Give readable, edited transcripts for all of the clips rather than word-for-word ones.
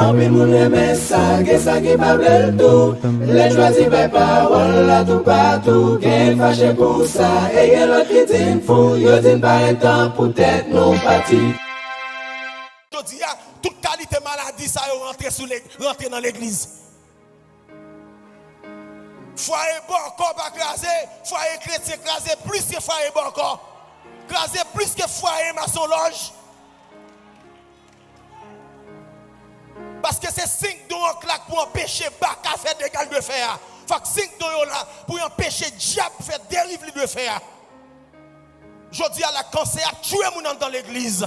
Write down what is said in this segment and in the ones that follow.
En pile moun aime ça, que ça qui pas bel tout. Les choisis par parole là tout partout. Qu'est fâché pour ça, et y'a l'autre qui dit fou. Yo dit pas temps pour tête non parti. Je dis, toute qualité maladie, ça est rentré dans l'église. Foyer bon corps pas crasé, foyer chrétien crasé plus que foyer bon corps. Crasé plus que foyer maçon loge. Parce que c'est 5 dons en claque pour empêcher Baka faire des gales de fer. Faut que 5 dons là pour empêcher diable faire dérive de fer. Je dis à la cancer a tué mon dans l'église.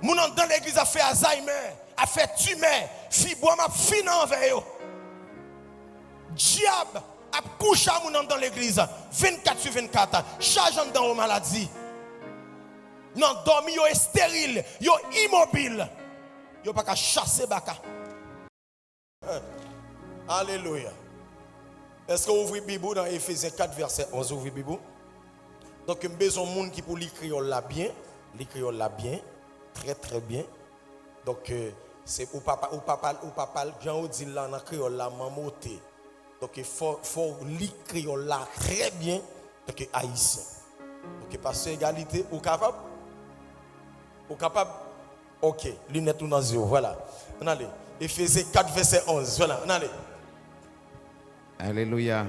Mon dans l'église a fait Alzheimer, a fait tumeur, fibrome a fini envers eux. Diable a couché à mon dans l'église 24 sur 24, chargeant dans aux maladies. Non, dormi yo est stérile, yo immobile. Yo pas qu'à chasser Baka. Alléluia. Est-ce que vous ouvrez la Bible dans Ephésiens 4 verset 11 ouvrez la Bible? Donc besoin de monde qui pour l'écrire là bien, l'écrire là bien, très très bien. Donc c'est au papa Jean dit là dans créole là mamoté. Donc il faut l'écrire là très bien donc haïtien. Donc parce que égalité ou capable OK, lunettes ou dans zéro, voilà. On allez. Ephésiens 4 verset 11, voilà, on allez. Alléluia.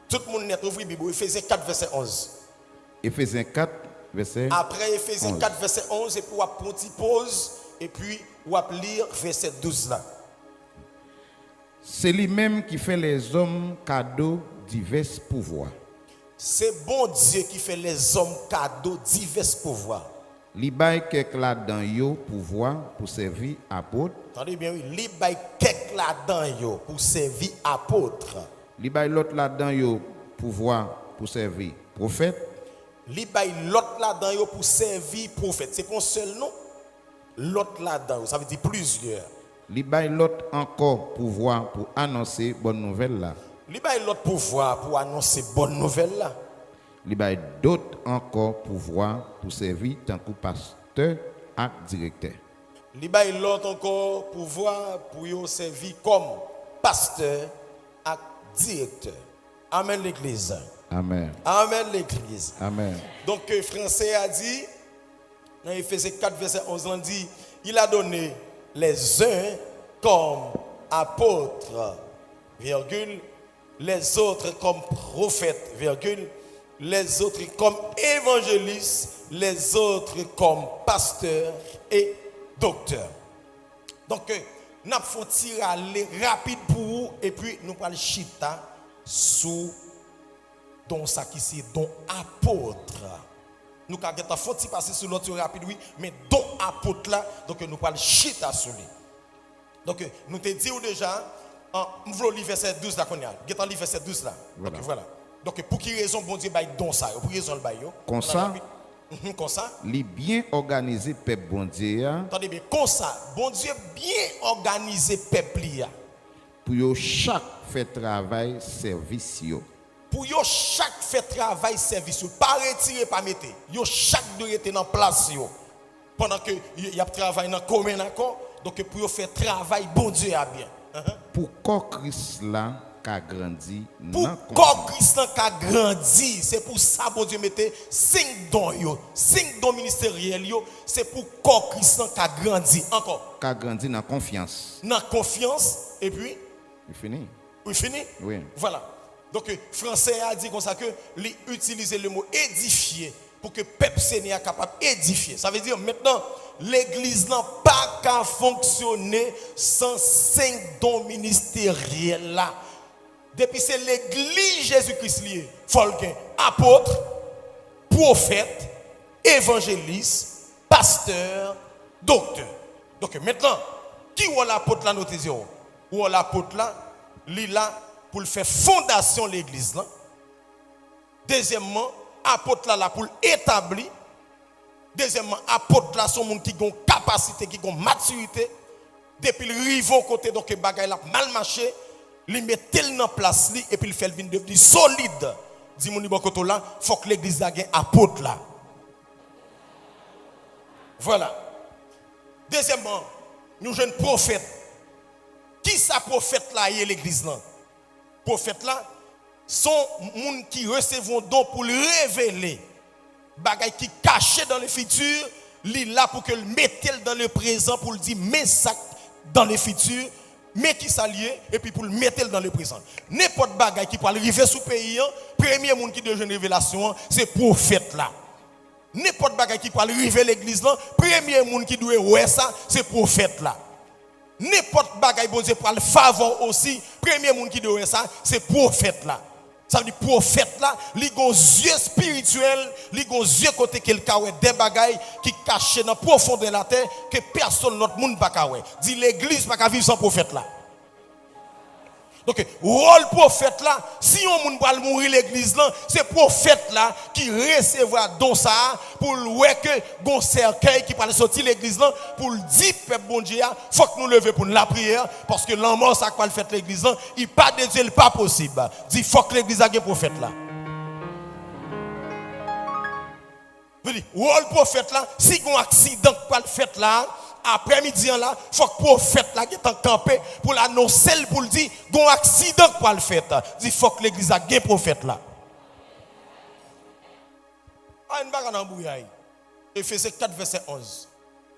Tout le monde net ouvre la Bible, Ephésiens 4 verset 11. Ephésiens 4 verset Après Ephésiens 11. 4 verset 11 et puis on va prendre une pause et puis on va lire verset 12 là. C'est lui-même qui fait les hommes cadeaux divers pouvoirs. C'est bon Dieu qui fait les hommes cadeaux divers pouvoirs. Li bay kek la dan yo pouvoir pour servir apôtre. Attendez bien, oui. Li bay kek là-dedans yo pour servir apôtre. Li bay l'autre la dan yo pouvoir pour servir prophète. Li bay l'autre là-dedans yo pour servir prophète. C'est pas un seul nom. L'autre là-dedans, ça veut dire plusieurs. Li bay l'autre encore pouvoir pour annoncer bonne nouvelle là. Li bay l'autre pouvoir pour annoncer bonne nouvelle là. Li bay d'autres encore pouvoir pour servir tant que pasteur et directeur. Li bay l'autre encore pouvoir pour yo servir comme pasteur et directeur. Amen l'église. Amen. Amen l'église. Amen. Donc français a dit dans Ephésiens 4 verset 11 on dit il a donné les uns comme apôtres virgule les autres comme prophètes virgule les autres comme évangélistes, les autres comme pasteurs et docteurs. Donc, nous allons tirer rapide pour vous et puis nous allons chita sous don ça qui c'est don apôtre. Nous allons passer sur l'autre rapide, oui, mais don apôtre là, donc nous allons chita sur lui. Donc, nous te disons déjà, nous voulons lire verset 12 là qu'on y a. Nous allons lire verset 12 là. Voilà. Donc, voilà. Donc pour qui raison bon Dieu bail don ça pour raison le bail comme ça li bien organisé peuple bon Dieu. Attendez bien comme ça bon Dieu bien organisé peuple là pour yo chaque fait travail service yo. Pour yo chaque fait travail service yo pas retirer pas mettre yo chaque doit être dans place yo pendant que y a travail dans commun d'accord donc pour yo faire travail bon Dieu a bien pour corps Christ là qu'a grandi pour corps Christ qu'a grandi c'est pour ça bon Dieu mettait 5 dons yo 5 dons ministériels yo c'est pour corps Christ qu'a grandi encore qu'a grandi dans confiance et puis il fini oui voilà donc français a dit comme ça que lui utiliser le mot édifier pour que peuple Seigneur capable d'édifier. Ça veut dire maintenant l'église n'a pas qu'à fonctionner sans 5 dons ministériels là. Depuis c'est l'église Jésus-Christ lié. Faut le apôtre, prophète, évangéliste, pasteur, docteur. Donc maintenant, qui est l'apôtre là nous disons? Ou l'apôtre là, il là pour faire fondation l'église là. Deuxièmement, apôtre là pour établir. Deuxièmement, apôtre là sont gens qui ont capacité, qui ont maturité. Depuis le riveau côté donc bagay là mal marché. Il met tel dans place et puis il fait venir devenir solide. Dis mon bon là, faut que l'église a un apôtre là. Voilà. Deuxièmement, nous jeunes prophètes. Qui ça prophète là et l'église là? Prophète là sont gens qui recevront don pour révéler bagaille qui caché dans le futur, li là pour que le mette dans le présent pour le dire mais ça dans le futur, mais qui s'allier et puis pour le mettre dans le présent. N'importe bagaille qui peut arriver sous pays, premier monde qui donne une révélation, c'est prophète là. N'importe bagaille qui peut arriver l'église là, premier monde qui doit ouais ça, c'est prophète là. N'importe bagaille bon Dieu pour le faveur aussi, premier monde qui doit ouais ça, c'est prophète là. Ça veut dire prophète là, li gon yeux spirituel, li gon yeux côté quelqu'un ouais des bagailles qui cachent dans profondeur de la terre que personne notre monde pas ka ouais. Dit l'église pas ka vivre sans prophète là. Donc rôle prophète là, si on monde va mourir l'église là, c'est prophète là qui recevra don ça pour ouais que gon cercueil qui va sortir l'église là pour dire peuple bon Dieu, faut que nous lever pour la prière parce que l'amour ça quoi le fait l'église là, il pas de Dieu pas possible. Dit faut que l'église a un prophète là. Je dis rôle prophète là, si gon accident quoi le fait là après-midi là, faut que prophète là qui est en campé pour l'annoncer pour le dire gon accident quoi le fait. Dit faut que l'église a un prophète là. Ah une bagarre en bouillaille. Ephésiens 4 verset 11.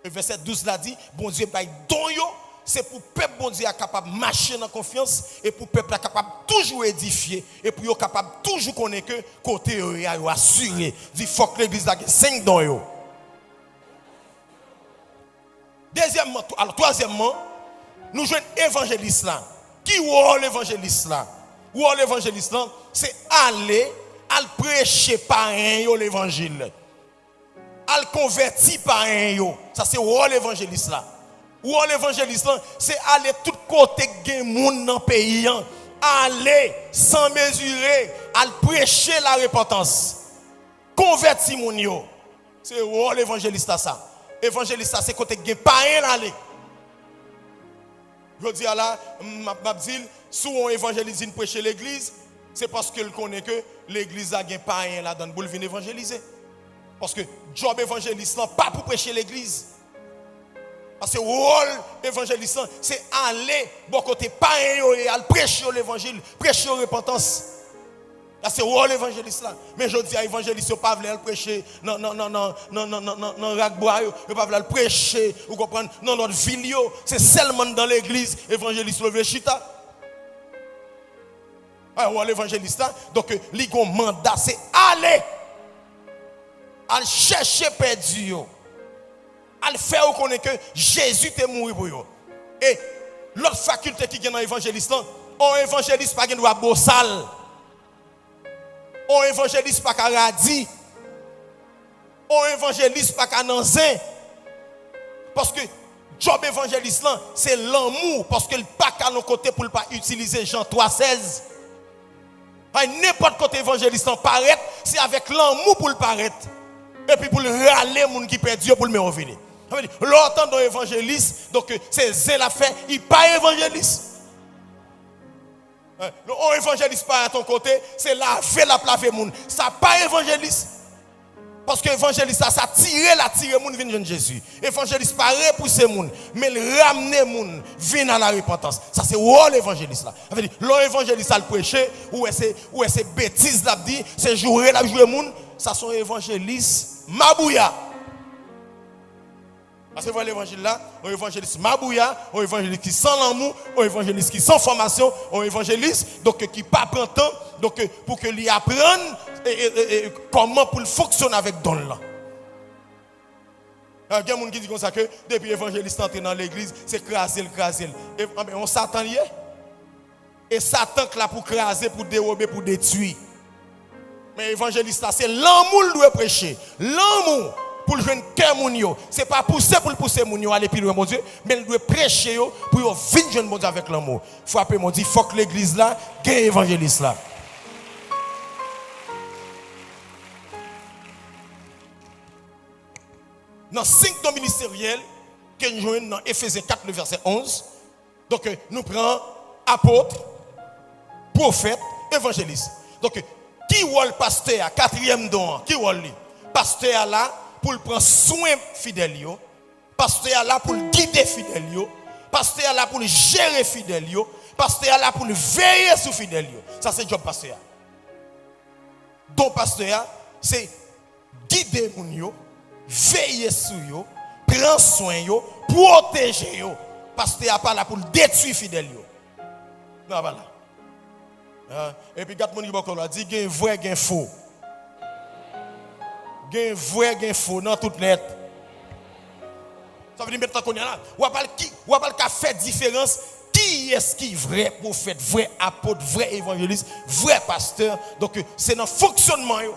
Et verset 12 là dit bon Dieu bail don yo, c'est pour peuple bon Dieu capable marcher dans confiance et pour peuple capable toujours édifier et pour yo capable toujours connaître que côté yo assuré. Dit faut que l'église a 5 dons yo. Deuxièmement, alors troisièmement, nous jouons évangéliste là. Qui est l'évangéliste là? Ou l'évangéliste là, c'est aller à prêcher par un l'évangile. À convertir par un yo. Ça c'est l'évangéliste là. Ou l'évangéliste là, c'est aller tout côté gen moun dans pays. Aller sans mesurer, à prêcher la repentance. Convertir moun yo. C'est l'évangéliste là ça. Évangéliste c'est côté gen païen aller. Je dis là m'a dit sous on évangélise prêcher l'église, c'est parce qu'il connaît que l'église a gen païen là dans pour venir évangéliser. Parce que job évangéliste là pas pour prêcher l'église. Parce que rôle évangéliste c'est aller bon côté païen et aller prêcher l'évangile, prêcher la repentance. Là c'est rôle évangéliste là. Mais je dis à évangéliste pas veulent prêcher non ragbois, yo pas veulent prêcher, vous comprenez, non notre ville yo, c'est seulement dans l'église évangéliste lever chita. Ah rôle évangéliste là, donc li gon mandat c'est aller à chercher perdu yo. À faire connaître que Jésus est mort pour yo. Et l'autre faculté qui est dans l'évangéliste là, on évangéliste pas gen doit bossal. On évangéliste pas qu'à radis. On évangéliste pas qu'à nanzin. Parce que job évangéliste là, c'est l'amour parce que le pas qu'à nos côtés pour ne pas utiliser Jean 3,16. N'importe côté évangéliste paraît, c'est avec l'amour pour le paraître. Et puis pour le râler moun qui perd Dieu pour le revenir. L'autant d'un évangéliste, donc c'est zèle à faire, il pas évangéliste. On évangéliste pas à ton côté, c'est laver moun. Ça pas évangéliste. Parce que évangéliste ça tire moun vinn jeune Jésus. Évangéliste pas repousser moun, mais le ramener moun vinn à la repentance. Ça c'est rôle évangéliste là. Ça veut dire l'évangéliste ça le prêcher ou est bêtise là dit, c'est jouer la jouer moun, ça sont évangélistes mabouya. Parce que vous voyez l'évangile là, un évangéliste mabouya, un évangéliste qui sans l'amour, un évangéliste qui sans formation, un évangéliste donc qui pas prend temps donc pour que lui apprenne comment pour fonctionner avec don là. Il y a des gens qui disent comme ça que depuis l'évangéliste entre dans l'église, c'est craser. Et on Satan y est. Et Satan là pour craser, pour dérober, pour détruire. Mais l'évangéliste là, c'est l'amour qu'il doit prêcher. L'amour. Pour le jeune cœur moun yo, c'est pas pousser pour le pousser moun yo aller plus loin mon Dieu, mais il doit prêcher yo pour yo vinn jeune mon Dieu avec l'amour. Frapper mon Dieu, faut que l'église là, gagne évangéliste là. Dans 5 dons ministériels que nous jouons dans Ephésiens 4 le verset 11. Donc nous prenons apôtre, prophète, évangéliste. Donc qui est le pasteur, 4e don, qui est le pasteur là pour prendre soin fidèle, Pasteur là pour guider fidèles yo. Pasteur là pour gérer fidèles yo. Pasteur là pour veiller sur fidèles yo. Ça c'est job pasteur. Donc pasteur c'est guider moun yo, veiller sur yo, prendre soin yo, protéger yo. Pasteur pas là pour détruire fidèles yo. Non voilà. Et puis quatre moun qui beaucoup là dit gen vrai gen faux. Gen vrai gen faux dans toute lettre. Ça veut dire maintenant qu'on est là, ou pas le fait différence qui est-ce qui est vrai prophète, vrai apôtre, vrai évangéliste, vrai pasteur. Donc c'est dans le fonctionnement yo.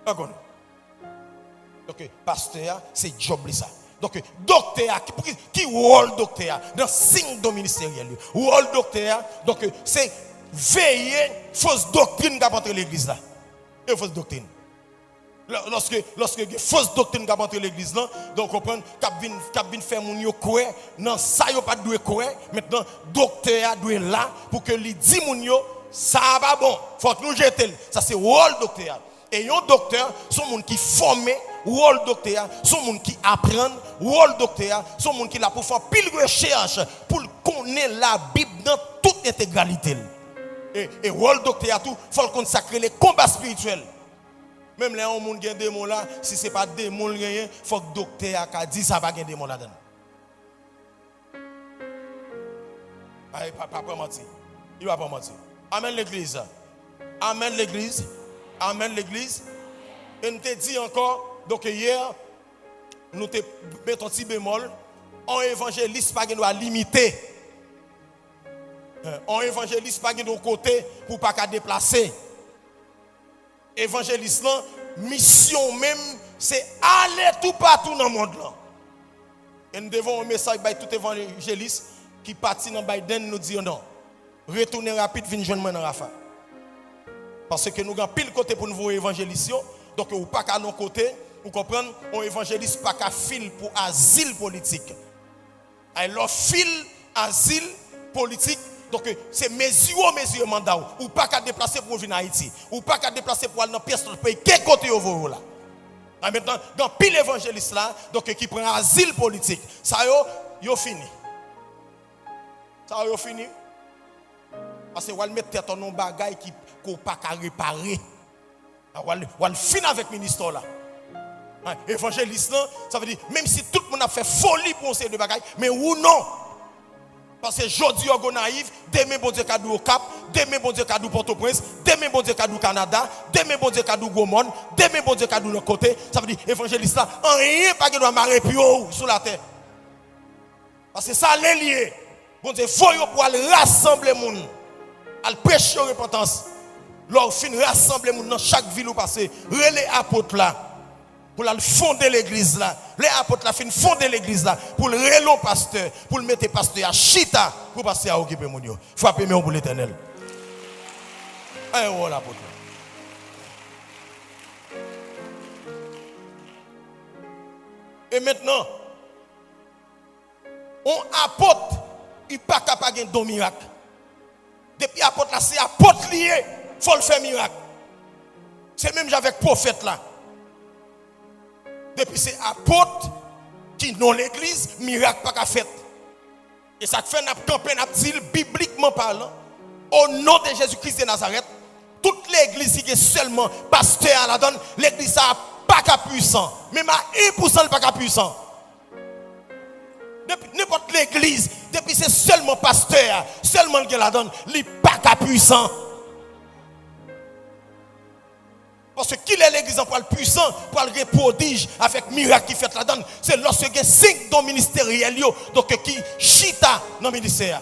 D'accord. Donc pasteur c'est job ça. Donc docteur qui rôle docteur dans signe ministériel. Rôle docteur donc c'est veiller fausse doctrine qui a entré l'église là. Et fausse doctrine. Lorsque une fausse doctrine qui a entré l'église là, donc comprendre qu'a vinn faire moun yo croire non ça yo pas doit croire. Maintenant docteur doit là pour que lui dit moun yo ça va bon, faut que nous jeter. Ça c'est rôle docteur. Et un docteur, son monde qui formé, rôle docteur, son monde qui apprend, rôle docteur, son monde qui là pour faire pile recherche pour connaître la Bible dans toute intégralité. Et rôle docteur tout, faut consacrer les combats spirituels. Même là, on monde qui a des démons là, si ce n'est pas des démons, il faut que le docteur a dit ça va gagner des démons là-dedans. Il ne va pas mentir. Il ne va pas mentir. Amen l'église. Amen l'église. Amen l'église. Et nous te dit encore, donc hier, nous te mettons un petit bémol, un évangéliste pas doit limiter. Un évangéliste pas de côté pour pas qu'à déplacer. Évangéliste là, mission même, c'est aller tout partout dans le monde là. Et nous devons un message à tout évangéliste qui partit dans Biden nous dit non. Retournez rapide, venez joindre moi dans Rafa. Parce que nous avons pile côté pour nous voir évangéliste. Donc ou pas qu'à nos côtés, vous comprenez, un évangéliste pas qu'à fil pour asile politique. Alors fil asile politique. Donc c'est mesure mandat ou pas qu'à déplacer pour venir en Haïti ou pas qu'à déplacer pour aller dans pièce de pays quel côté vous là. Maintenant dans pile évangéliste là donc qui prend asile politique ça yo fini. Ça yo fini. Parce que on va mettre tête en bagaille qui qu'on pas qu'à réparer. On va finir avec ministre là. Évangéliste là ça veut dire même si tout le monde a fait folie pour ces deux bagailles mais ou non. Parce que aujourd'hui, on est naïf, demain, bon Dieu, kadou au Cap, demain, bon Dieu, kadou Port-au-Prince, demain, bon Dieu, kadou Canada, demain, bon Dieu, kadou Gomon, demain, bon Dieu, kadou le côté. Ça veut dire, évangéliste là, en rien, pas que doit marrer plus haut sur la terre. Parce que ça, les lié. Bon Dieu, faut pour aller rassembler les gens, aller prêcher la repentance. Lors fin rassembler les gens dans chaque ville où passer, relais apôtres là. Pour aller fonder l'église là. Les apôtres là fin fonder l'église là. Pour le relon pasteur. Pour le mettre pasteur à chita. Pour passer à occuper mon Dieu. Frappez moi pour l'éternel. Allez, on l'apôtre. Et maintenant, on apôtre. Il n'est pas capable de faire miracle. Depuis apôtre là, c'est apôtre lié. Il faut le faire miracle. C'est même avec prophète là. Depuis c'est apôtre qui dans l'église, miracle pas qu'à fait. Et ça fait n'a campé n'a dit bibliquement parlant au nom de Jésus-Christ de Nazareth, toute l'église qui est seulement pasteur à la donne, l'église a pas qu'à puissant, même à 1% pas qu'à puissant. Depuis n'importe l'église, depuis c'est seulement pasteur, seulement qui la donne, il pas qu'à puissant. Parce que qui est l'église en parle puissant pour le prodige avec miracle qui fait là-dedans, c'est lorsque il y a 5 dons ministériels donc qui chita dans le ministère.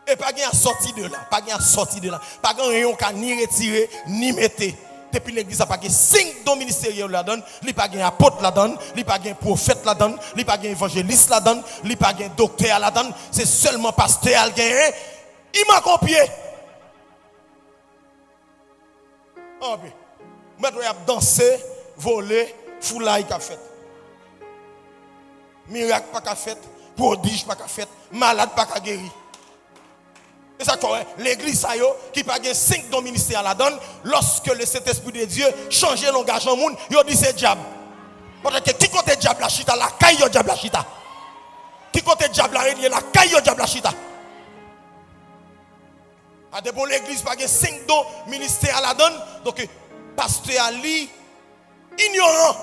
Et pas de sortie de là, pas de sortie de là, pas de rien qui ni retirer ni mettre. Depuis l'église a pas de 5 dons ministériels là-dedans, il n'y a pas d'apôtre là-dedans, il n'y a pas de prophète là-dedans, il n'y a pas d'évangéliste là-dedans, il n'y a pas de docteur là-dedans, c'est seulement pasteur qui a il m'a copié. Ah bien, maintenant il a dansé, volé, foulaille qu'a fait. Miracle pas qu'a fait, prodige pas qu'a fait, malade pas qu'a guéri. Et ça quoi, l'église qui pas gain 5 dons ministériels la donne, lorsque le Saint-Esprit de Dieu change l'engagement monde, il dit c'est diable. Parce que qui côté diable la chita, la caille yo diable la chita. Qui côté diable la régné, la caille yo diable la chita. A de bon l'église pas que 5 dons ministère à la donne. Donc pasteur Ali ignorant.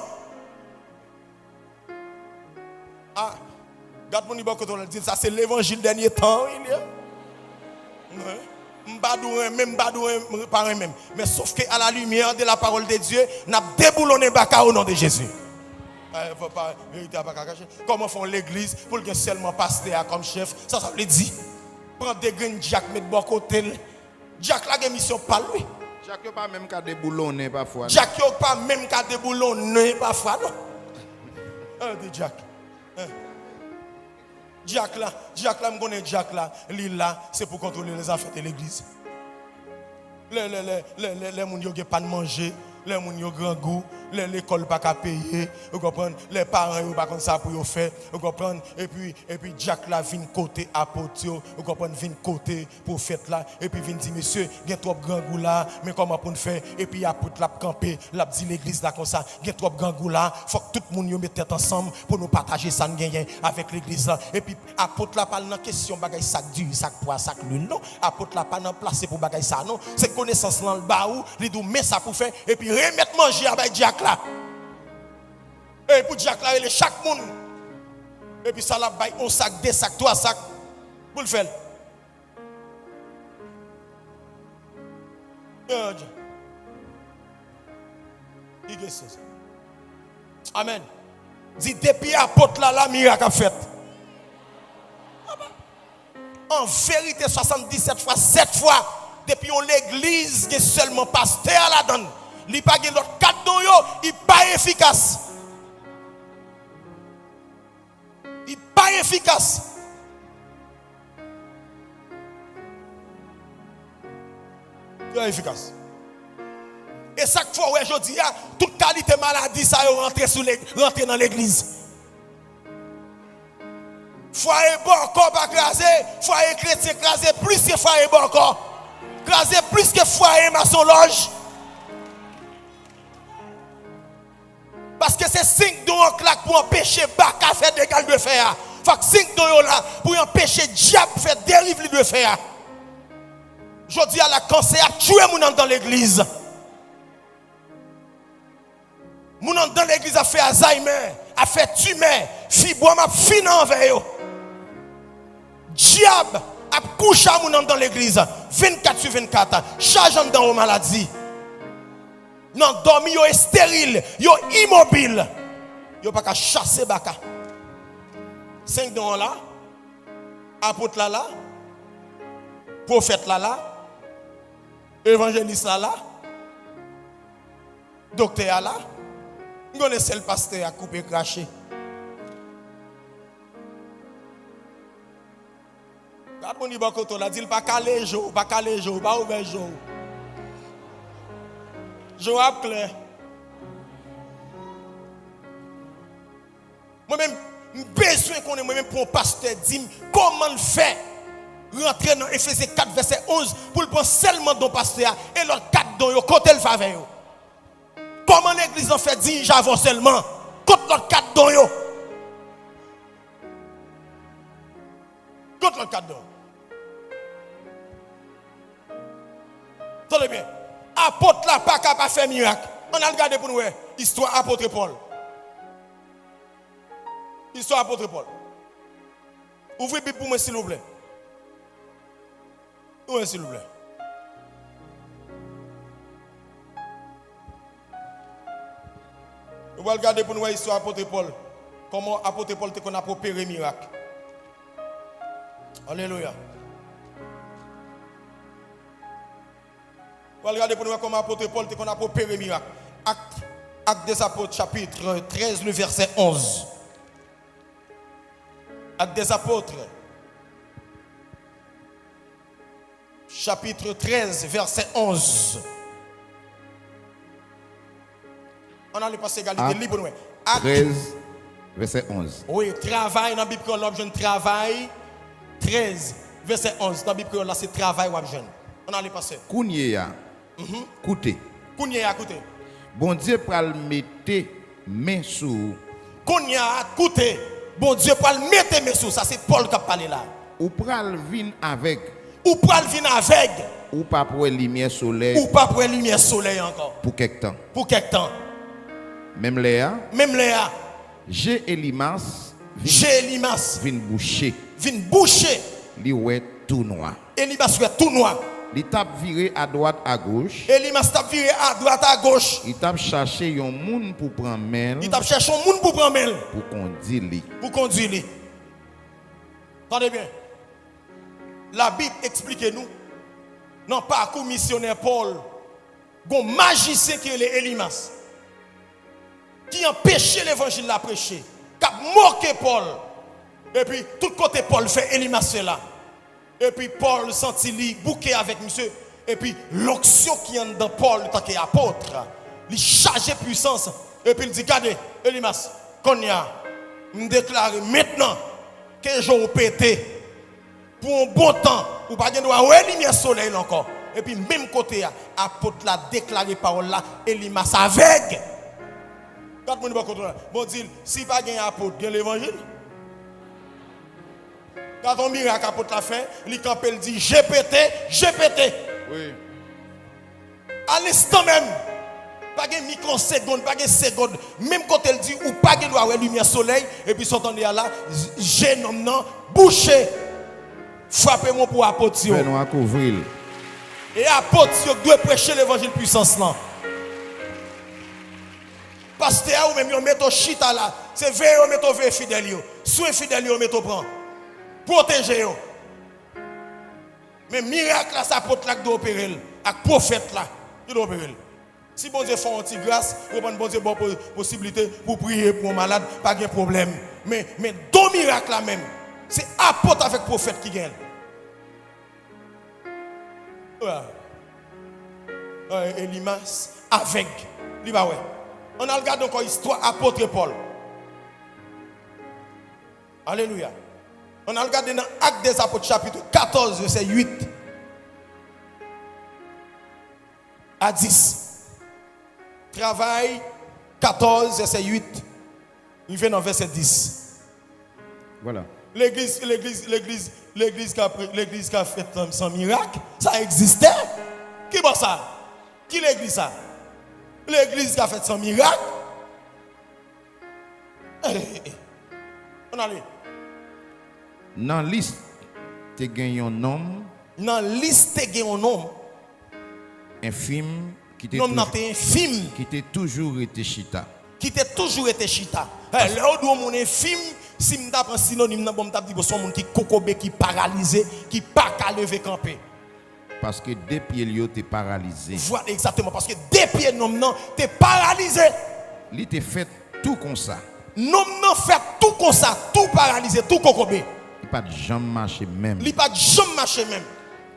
Ah, regarde mon niveau quand on dit ça c'est l'évangile dernier temps, il y a. Même par même. Mais sauf que à la lumière de la parole de Dieu, n'a déboulonné baka au nom de Jésus. Faut pas vérité à pas cacher. Comment font l'église pour que seulement pasteur comme chef, ça veut dire prendre des graines Jack mettre bon côté. Jack la mission pas lui. Jack yo pas même qu'à déboulonner parfois. Jack yo pas même qu'à déboulonner parfois non. De Jack. Jack là, me connaît Jack là, l'île là, c'est pour contrôler les affaires de l'église. Les moun yo gen pas de manger, les moun yo grand goût, l'école pas qu'à payer, vous comprenez, les parents yo pas comme ça pour yo faire, vous comprenez, et puis Jack là vient côté apôtre, vous comprenez, vient côté prophète là, et puis vient dire monsieur, gen trop grand goût là, mais comment pour faire, et puis apôtre l'a camper, l'a dit l'église là comme ça, gen trop grand goût là, faut que tout le monde yo mette tête ensemble pour nous partager ça gain avec l'église là, et puis apôtre là pas dans question bagay sac dur, sac poids, sac l'huile non, apôtre là pas dans place pour bagay ça non, c'est connaissance dans le baou, li dou met ça pour faire et puis remettre manger avec Jack là. Et pour Jack là, il est chaque monde. Et puis ça là bail un sac, 2 sacs, 3 sacs pour le faire. Amen. Dit depuis apôtre là, la miracle a fait. En vérité 77 fois, 7 fois. Depuis l'église qui est seulement pasteur la donne. Il n'y a pas de l'autre cadeau, il n'est pas efficace. Il n'est pas efficace. Il est efficace. Et chaque fois où je dis, toute qualité maladie, ça rentre dans l'église. Foyer bon corps pas crasé, foyer chrétien crasé plus que foyer bon corps. Crasé plus que foyer maçon loge. Parce que c'est 5 dons en claque pour empêcher Baka faire des gals de fer. Faut que 5 dons là pour empêcher diable faire dérive de fer. Je dis à la cancer a tué mon dans l'église. Mon dans l'église a fait Alzheimer, a fait tumeur, fibrome a fini envers eux. Diable a couché mon dans l'église 24 sur 24, chargeant dans aux maladies. Non, dormi yo est stérile, yo immobile. Yo pas qu'à chasser Baka. 5 dons là, apôtre là, prophète là, évangéliste là, docteur là. Nous connaissons le pasteur à couper craché. Quand on dit que on a dit pas calé jour, pas calé jour, pas ouvert jour. Joab clair. Moi-même, besoin qu'on ait moi-même pour un pasteur dit comment le faire. Rentrer dans Ephésiens 4 verset 11 pour le prendre seulement dans pasteur et l'autre 4 dont yo côté le faveur. Comment l'église en fait dire j'avance seulement contre l'autre 4 dons yo. Contre l'autre 4 dons. Attendez bien. Apôtre là pas capable de faire miracle. On a regardé pour nous histoire apôtre Paul. Histoire apôtre Paul. Ouvrez la Bible pour moi s'il vous plaît. Ouvrez s'il vous plaît. Vous allez regarder pour nous l'histoire apôtre Paul. Comment apôtre Paul te qu'on a opéré miracle. Alléluia. Vous allez regarder pour nous comment apôtre Paul te qu'on a opéré miracle. Acte des apôtres chapitre 13 le verset 11. Acte des apôtres chapitre 13 verset 11. On a le passé égalité libre nous. 13 verset 11. Oui, travail dans la Bible créole l'objet travail 13 verset 11 dans la Bible créole là c'est travail ou objet. On a le passé. Kounye ya. Koute. Kounye ya koute. Bon Dieu pral mette main sous Qu'on y a écouté, bon Dieu pour le mettre mes sous, ça c'est Paul qui a parlé là. ou pral vin avec Ou pour le venir avec, ou pas pour lumière soleil ou pas pour la lumière soleil encore. pour quelque temps. Pour quelque temps. Même Léa, Même Léa, j'ai Elimas j'ai Elimas, vin boucher, vient boucher, li ouais tout noir. Elimas fait tout noir. Il tape viré à droite à gauche. Elimas t'a viré à droite à gauche. Il tape chercher un monde pour prendre main Il t'a cherché un monde pour prendre main, pour conduire lui. pour conduire lui. Attendez bien. La Bible explique-nous, dans le parcours missionnaire Paul, un magicien qui est Elimas, qui empêchait l'évangile de prêcher, qui a moqué Paul. Et puis, tout côté Paul fait Elimas fait là. Et puis, Paul sentit lui bouquet avec monsieur. Et puis, l'onction qui est dans Paul, tant qu'apôtre, il charge puissance. Et puis, il dit, regardez, Elimas, qu'on y a, me déclare maintenant que je vais péter. Pour un bon temps, ou pas de droit, ouais, lumière soleil encore. Et puis, même côté, apôtre l'a déclaré parole là, Elimas avec. Quand on va contrôler, bon Dieu, si pas gagne apôtre, gagne l'évangile. Quand on miracle apôtre l'a fait, il campe, il dit, j'ai pété. Oui. À l'instant même, pas de microseconde, pas de seconde, même quand elle dit, ou pas de droit, ouais, lumière soleil, et puis sortant de là, j'ai non, bouché. Frappez-moi pour apôtre. Fais-nous à couvrir. Et apôtre doit prêcher l'évangile puissance là. Pasteur ou même yon met au chita là, c'est veille ou met au veille fidèle yo. Sous infidèle yo met au prend. Protéger yo. Mais miracle là, ça apôtre là qui doit opérer, avec prophète là, il doit opérer. Si bon Dieu fait une petite grâce, vous bon Dieu bonne possibilité pour prier pour un malade, pas de problème. Mais dans miracle là même, c'est apôtre avec prophète qui gagne. Elimas avec. On a regardé encore l'histoire apôtre Paul. Alléluia. On a regardé dans Actes des Apôtres chapitre 14 verset 8 à 10. Travail 14 verset 8. Il vient dans verset 10. Voilà. L'église qui a fait son miracle, ça existait. Qui va ça? Qui l'église ça? L'église qui a fait son miracle. On allait. Dans la liste, tu gagnes un homme. Dans la liste, tu un homme. Infime qui était toujours été chita. Qui était toujours été chita. Là où mon infime, si je prends synonyme, je vais dire son monde qui kokobé, qui paralysé, qui pas qu'à lever camper. Parce que des pieds lui étaient paralysés. Voilà exactement parce que des pieds non t'es paralysé. Il était fait tout comme ça. Non fait tout comme ça, tout paralysé, tout kokobé. Il pas de jambe marcher même. Il pas de jambe marcher même.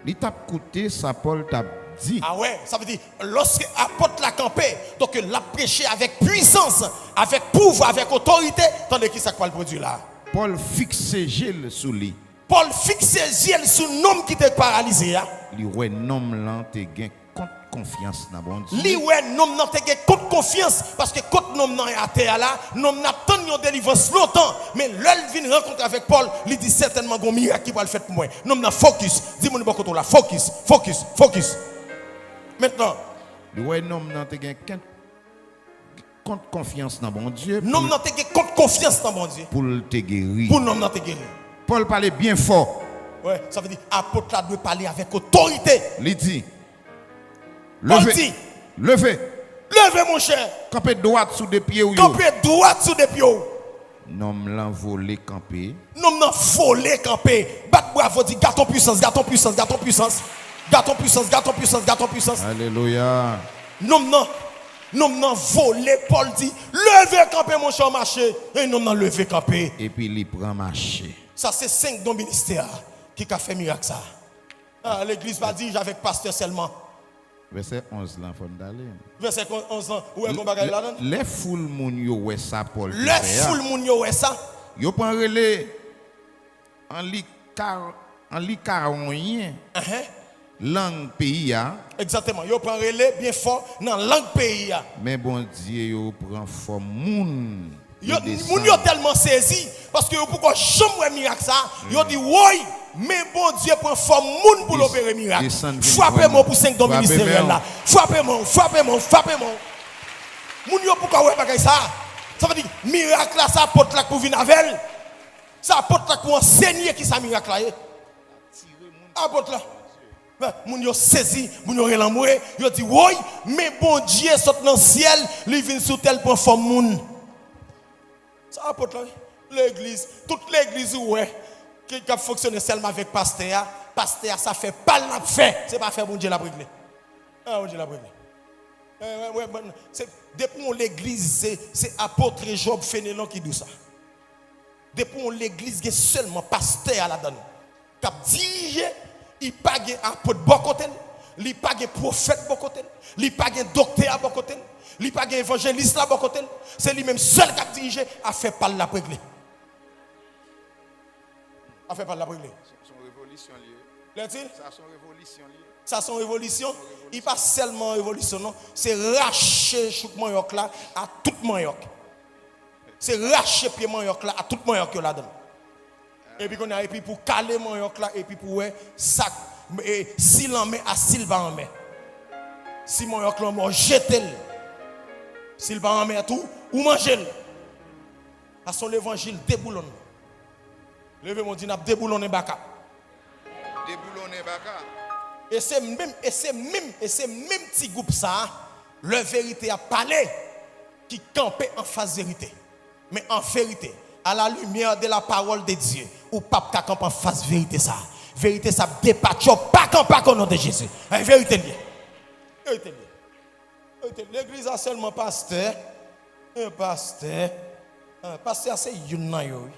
Il t'a coûté ça Paul t'a dit. Ah ouais, ça veut dire lorsque apôtre l'a campé, donc l'a prêché avec puissance, avec pouvoir, avec autorité, tandis qu'il s'est quoi le produit là. Paul fixait Gilles sous lui. Paul fixait Gilles sous l'homme qui était paralysé. Lui ouais nom là te gain confiance dans bon Dieu. Lui ouais nom nan te gain contre confiance parce que quand nom nan est à terre là, nom n'a tant yon délivrance longtemps, mais l'elle vient rencontrer avec Paul, il dit certainement gon miracle qui va le faire pour moi. Nom n'a focus, dis-moi bon côté là, focus. Maintenant, lui ouais nom nan te gain contre confiance dans bon Dieu. nom nan te gain contre confiance dans bon Dieu. Pour te guérir. Pour nom nan te guérir. Paul parlait bien fort. Ouais, ça veut dire apôtre là doit parler avec autorité. Il dit Levez mon cher. Campez droite sous des pieds ou Campez droite sous des pieds. Nom l'en volé campé. Nom l'en volé campé. Bat bravo dit gâteau puissance. Alléluia. Nom l'en volé Paul dit levez campé mon cher marché et nom l'en levé campé. Et puis il prend marché. Ça c'est 5 dons ministères qui a fait miracle ça. Ah, l'église va dire avec pasteur seulement. Verset 11 là faut d'aller. Verset 11 ans où est qu'on bagaille là-dedans? Les foule moun yo ouais ça Paul. Les foule moun yo ouais ça. Yo prend relais en li caronien. langue pays a. Exactement. Yo prend relais bien fort dans langue pays a. Mais bon Dieu yo prend forme moun. Moun yo tellement saisi parce que pourquoi jamais miracle ça, yo dit oui, mais bon Dieu prend forme moun pour l'opérer miracle. Frappez-moi pour 5 dons ministériels là. Frappez-moi. Moun yo pourquoi ouais bagay ça? Ça veut dire miracle là ça porte là pour venir avec. Ça porte là pour enseigner qui ça miracle là. Apporte là. Moun yo saisi, moun yo relamoué, yo dit oui, mais bon Dieu saute dans le ciel, lui vient sous tel point forme moun. Ça apporte là. L'église, toute l'église ouais qui a fonctionné seulement avec pasteur, ça fait pas la fait, c'est pas faire bon Dieu la régler. Ah bon Dieu la régler. C'est depuis l'église c'est apôtre Job Fénélon qui dit ça. Depuis l'église il y a seulement pasteur à la donne. Cap dirigé, il pas de apôtre bon côté, il pas de prophète bon côté, il pas de docteur bon côté, il pas de évangéliste bon côté, c'est lui même seul qui a dirigé a fait par la régler. A fait par la régler. Son révolution liée. L'est-il? Ça son révolution liée. Ça son révolution, il pas seulement révolution non, c'est racher chouk Manioc là à tout Manioc. C'est racher pied Manioc là à tout Manioc là dedans. Et puis et puis pour caler Manioc là et puis pour ouais sac si l'en met à Sylvain en met. Si Manioc là moi jeter. Sylvain en met tout ou manger. À son évangile déboulonne. Levez mon dit n'a déboulonné baka. Déboulonné baka. Et c'est même petit groupe ça, leur vérité a parlé, qui campait en face vérité. Mais en vérité, à la lumière de la parole de Dieu, ou pas camper en face vérité ça. Vérité ça dépasse pas camper au nom de Jésus. Vérité liée. Vérité liée. L'église a seulement pasteur. Un pasteur. Un pasteur c'est une nan yo.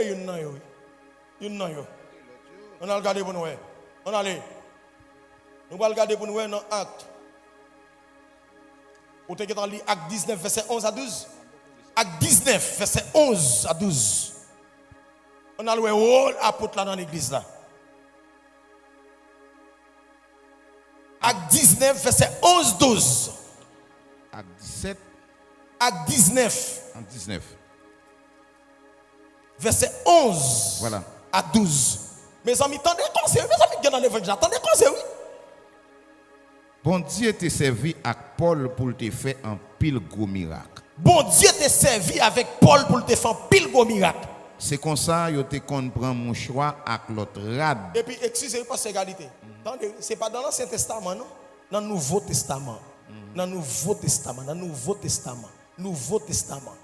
Une nan yo. Une nan yo. On a regardé pour nous. On allait. Nous allons regarder pour nous dans Acte. Vous avez dans Acte 19, verset 11 à 12. Acte 19, verset 11 à 12. On a le rôle apôtre là dans l'église là. Acte 19, verset 11, 12. Acte 17. Acte 19. Acte 19. Verset 11 voilà. À 12. Mes amis, attendez conseil. Mes amis qui dans l'évangile, attendez conseil, oui. Bon Dieu t'a servi avec Paul pour te faire un pile gros miracle. Bon Dieu t'a servi avec Paul pour te faire un pile gros miracle. C'est comme ça que tu comprends mon choix avec l'autre rad. Et puis, excusez-moi pour cette égalité. Ce n'est pas dans l'Ancien Testament, non? Dans le Nouveau Testament. Dans le Nouveau Testament. Dans le Nouveau Testament. Nouveau Testament.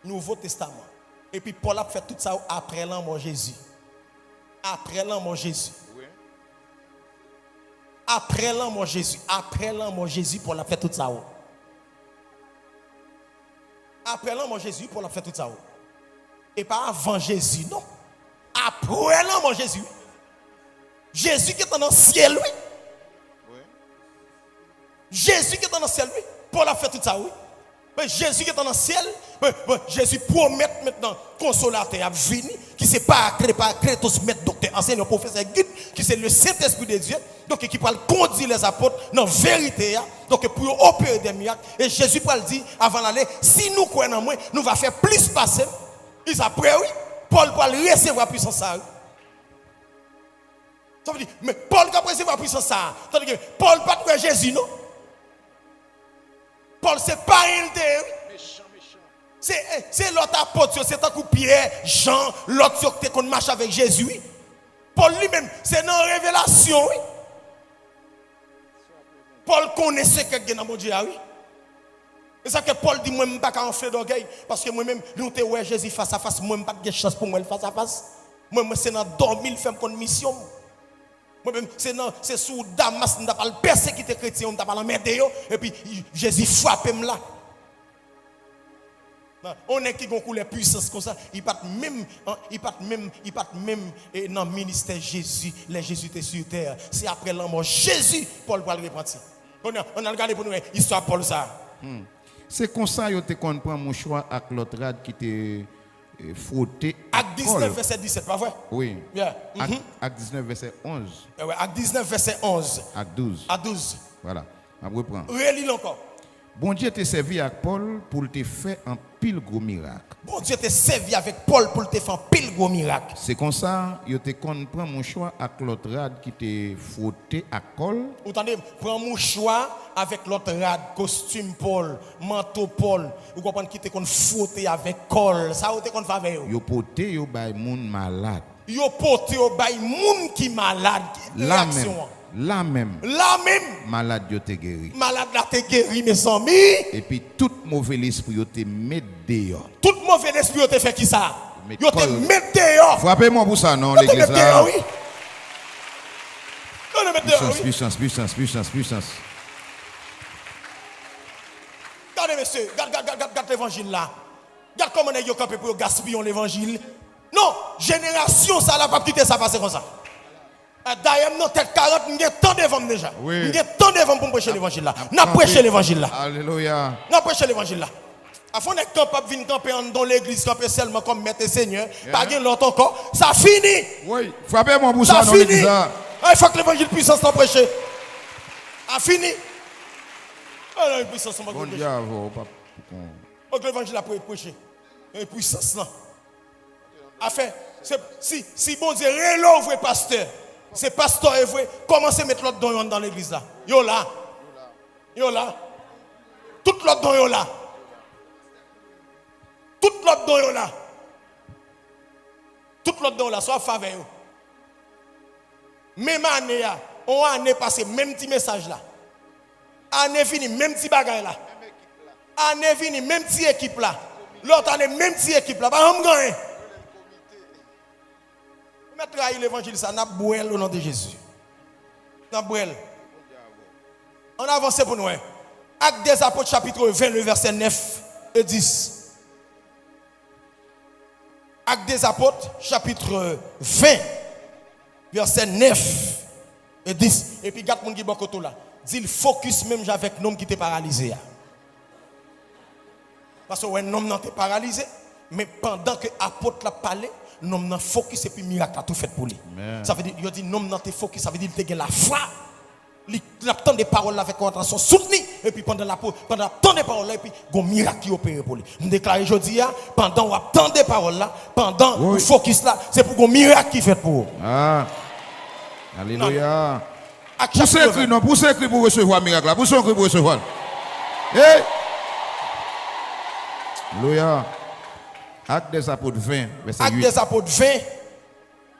Nouveau Testament. Et puis, Paul a fait tout ça après l'an Jésus. Après l'an Jésus. Après l'an Jésus. Après l'an Jésus, Paul a fait tout ça. Après l'an Jésus, Paul a fait tout ça. Et pas avant Jésus, non. Après l'an Jésus. Jésus qui est dans le ciel, oui. Jésus qui est dans le ciel, oui. Paul a fait tout ça, oui. Mais Jésus qui est dans le ciel, Jésus promet maintenant consolateur à venir, qui c'est pas Crétos, maître, docteur, enseignant, professeur, guide, qui c'est le Saint-Esprit de Dieu, donc qui va conduire les apôtres dans la vérité, donc pour opérer des miracles. Et Jésus va le dire avant d'aller, si nous croyons en moi, nous va faire plus passer. Ils après, oui, Paul va recevoir puissance ça. Ça veut dire, mais Paul va recevoir puissance ça. Ça veut dire, Paul pas de Jésus, non? Paul, c'est pas il. C'est l'autre apôtre, c'est un coup Pierre, Jean, l'autre qui marche avec Jésus. Paul lui-même, c'est dans la révélation. Oui. Paul connaît ce qu'il y a dans mon Dieu. Oui. C'est ça que Paul dit, moi, je ne peux pas en faire d'orgueil. Parce que moi-même, nous te voyons Jésus face à face. Moi, je n'ai pas de chance pour moi face à face. Moi, c'est dans dormir, faire une mission. Moi-même, c'est sous Damas, je ne pas le persécuter chrétien, je ne pas l'emmerder. Et puis, Jésus frappe là. On est qui goncoule les puissances comme ça. Il pas même dans le ministère Jésus, les Jésus étaient sur terre. C'est après la mort Jésus, Paul va le repentir. On a regardé pour nous l'histoire Paul ça. C'est comme ça que tu comprends mon choix avec l'autre rad qui te frotter. Acte 19, verset 17, pas vrai? Oui. Yeah. Acte 19, verset 11. Ouais, Acte 19, verset 11. Acte 12. À 12. Voilà. On reprend. Relis encore. Bon Dieu t'a servi à Paul pour te faire un pile gros miracle. Bon Dieu t'a servi avec Paul pour te faire un pile gros miracle. C'est comme ça, je te comprends mon choix avec l'autre rad qui te frotté à col. Vous entendez? Prends mon choix avec l'autre rad, costume Paul, manteau Paul. Vous comprenez qui te frotté avec col. Ça vous te fait avec vous. Yo poté yo bay moun malade. Yo porté au bay moun qui malade. Là même. Malade yo te guéri. Malade là te guéri mes amis. Et puis tout mauvais esprit yo te met dehors. Tout mauvais esprit yo te fait qui ça? Yo te met dehors. Frappez-moi pour ça non l'église là. Oui. Puissance. Regardez monsieur, regarde l'évangile là. Regarde comment on est campé pour gaspiller l'évangile. Non, génération ça là pas quitter ça passer comme ça. D'ailleurs, non, tête 40, nous avons tant devant déjà. Nous avons tant devant pour prêcher l'évangile là. Nous avons prêché l'évangile là. Alléluia. Nous avons prêché l'évangile là. Afin d'être capable de venir camper dans l'église, camper seulement comme maître et seigneur, pas de l'autre encore, ça finit. Oui, frappez-moi pour ça dans l'église là. Il faut que l'évangile puissance soit prêché. A fini. Ah non, puissance soit bon prêché. Donc l'évangile a prêché. Une puissance là. Afin, si bon Dieu relève pasteur. C'est pasteur et vrai, commencez à mettre l'autre don dans l'église là. Yo là. Tout l'autre don yo là. Tout l'autre don yo là. Tout l'autre don là, soit faveur. Même année, on année passée, même petit message là. Année fini, même petit bagage là. Année fini, même petit équipe là. L'autre année, même petit équipe là. Pas on gagne. Mettre l'évangile, ça n'a pas au nom de Jésus. N'a pas. On avance pour nous. Acte des Apôtres, chapitre 20, le verset 9 et 10. Acte des Apôtres, chapitre 20, verset 9 et 10. Et puis, regarde mon qui est là. Dit, focus même avec l'homme qui était paralysé. Parce que l'homme n'était paralysé, mais pendant que l'apôtre l'a parlé, l'homme n'a focus et puis miracle a tout fait pour lui. Ça veut dire, il dit, l'homme n'a pas focus, ça veut dire qu'il a la foi. Il attend des paroles avec concentration soutenue. Et puis pendant tant des paroles là, et puis un miracle qui opère pour lui. Je déclare aujourd'hui, pendant qu'on attend des paroles là, pendant le focus là, c'est pour un miracle qui fait pour vous. Ah. Alléluia. Poussez écrit non, poussez écrit pour recevoir miracle là. Poussez écrit pour recevoir. Hey. Alléluia. Acte des Apôtres 20, verset 8. Acte des Apôtres 20,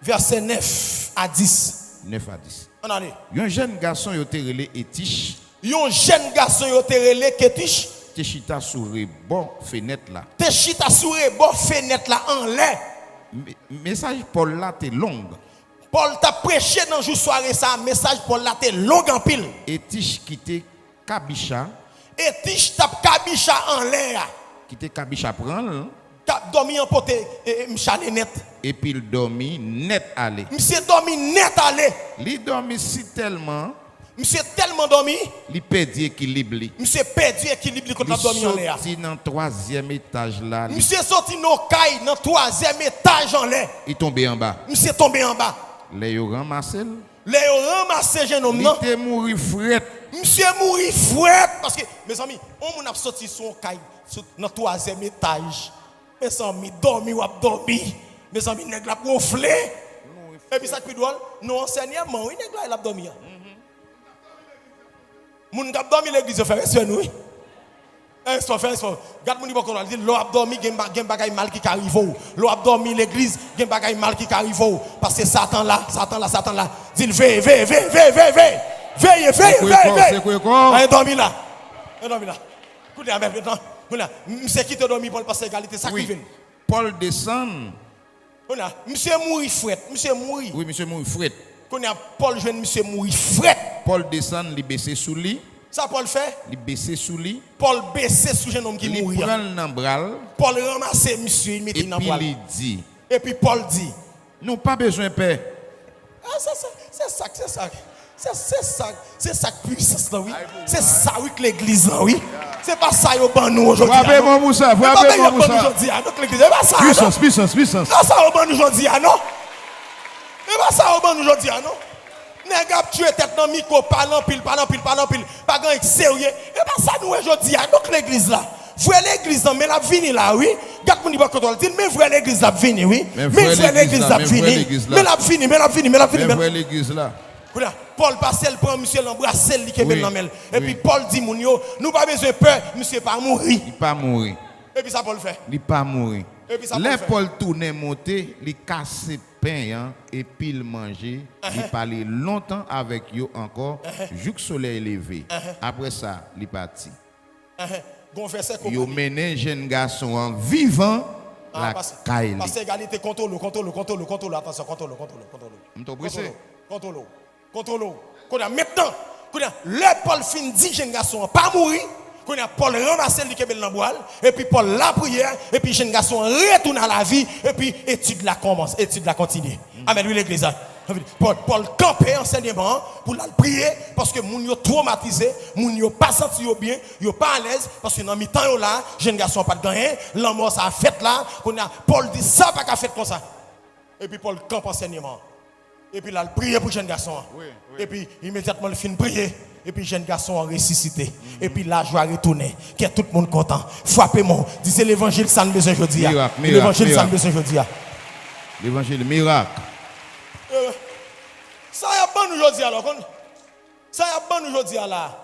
verset 9 à 10. 9 à 10. On en est. Un jeune garçon yo te relé Etiche. Un jeune garçon yo te relé Etiche. Te chita sur bon fenêtre là. Te chita sur bon fenêtre là en l'air. Message Paul là te long. Paul t'a prêché dans jour soirée ça, message Paul là te long en pile. Etiche quitté Kabicha. Etiche t'a Kabicha en l'air. Quitté Kabicha prendre. T'a dormi en poté m'chale net. Et puis il dormi net aller. Monsieur dormi net aller. Il dormi si tellement. Monsieur tellement dormi. Il perdit équilibre. Monsieur perdu équilibre quand il a dormi en l'air. Il sorti dans 3e étage là. Monsieur sorti dans caille dans 3e étage en l'air. Il tombé en bas. Monsieur tombé en bas. Les yo ramassé. Les yo ramassé jeune homme non. Il était mouru fret. Monsieur mouru fret parce que mes amis, on a sorti son caille dans 3e étage. Mes amis dormi ou dormi. Mes amis nèg la gonflé. Et puis ça qui drôle, nous enseignement, oui nèg la il a dormi. Moun gap dormi l'église fait respect nous. Garde mon niveau qu'on dit l'eau a dormi gen bagay mal qui arrive. L'eau a dormi l'église gen bagay mal qui arrive parce que Satan là. Dit veille. C'est quoi? Un dormi là. Écoutez maintenant. Monsieur qui te dormi pour passer égalité ça qui vient. Paul descend. Monsieur mourir fret, monsieur mourir. Oui, monsieur mourir fret. Qu'on a Paul jeune monsieur mourir fret. Paul descend, il baisse sous lit. Ça Paul fait? Il baisse sous lit. Paul baisse sous jeune homme qui mourit. Il prend l'embral. Paul ramasse monsieur, il met dans bral. Et puis il dit. Et puis Paul dit. Nous pas besoin de paix. Ah c'est ça. C'est ça puissance là, oui. C'est ça oui que l'église là, oui. C'est pas ça yo ban nous aujourd'hui. Frappez mon Moussa, frappez mon Moussa. Donc l'église, c'est pas ça. Puissance. C'est ça au ban nous aujourd'hui, non? C'est pas ça au ban nous aujourd'hui, non? Nèg a tué tête dans micro, parlant pile, pas grand sérieux. Et pas ça nous aujourd'hui, donc l'église là. Vrai l'église là, mais la vini là, oui. Gade mon pas contrôle, dit mais vrai l'église là vini, oui. Mais vrai l'église là vini. Mais la vini. Mais vrai l'église là. Paul Pascal prend monsieur l'embrasser li kebel nan mel. Et puis Paul dit moun yo, nous pas besoin peur, monsieur pas mourir. Il pas mourir. Et puis ça Paul fait. Il pas mourir. Et puis ça les Paul tourner monter, il casse pain et puis il manger, il parlait longtemps avec yo encore jusqu'au soleil levé. Après ça, il parti. Bon verset comme yo mené jeune garçon en vivant la caille. Parce que égalité contrôle, attention, contrôle. M'to pressé. Contrôle. Maintenant, le Paul fin dit jeune garçon pas mourir. Paul ramasse le kebel dans boile et puis Paul la prière et puis jeune garçon retourne à la vie et puis étude la commence, étude la continue. Amen, oui l'église. Paul campait enseignement pour la prier parce que moun yo traumatisé, moun yo pas senti yo bien, yo pas à l'aise parce que dans mi-temps yo là, jeune garçon pas de gagner, l'amour ça a fait là, Paul dit ça pas qu'à fait comme ça. Et puis Paul campe enseignement. Et puis là, il prie pour jeune garçon. Et puis immédiatement il finit prier. Et puis jeune garçon a ressuscité. Et puis la joie retourner. Qui est tout le monde content. Frappez-moi. Dis c'est l'évangile ça nous besoin aujourd'hui. L'évangile ça nous besoin aujourd'hui. L'évangile miracle. Ça y a bon aujourd'hui alors. Ça y a bon aujourd'hui là.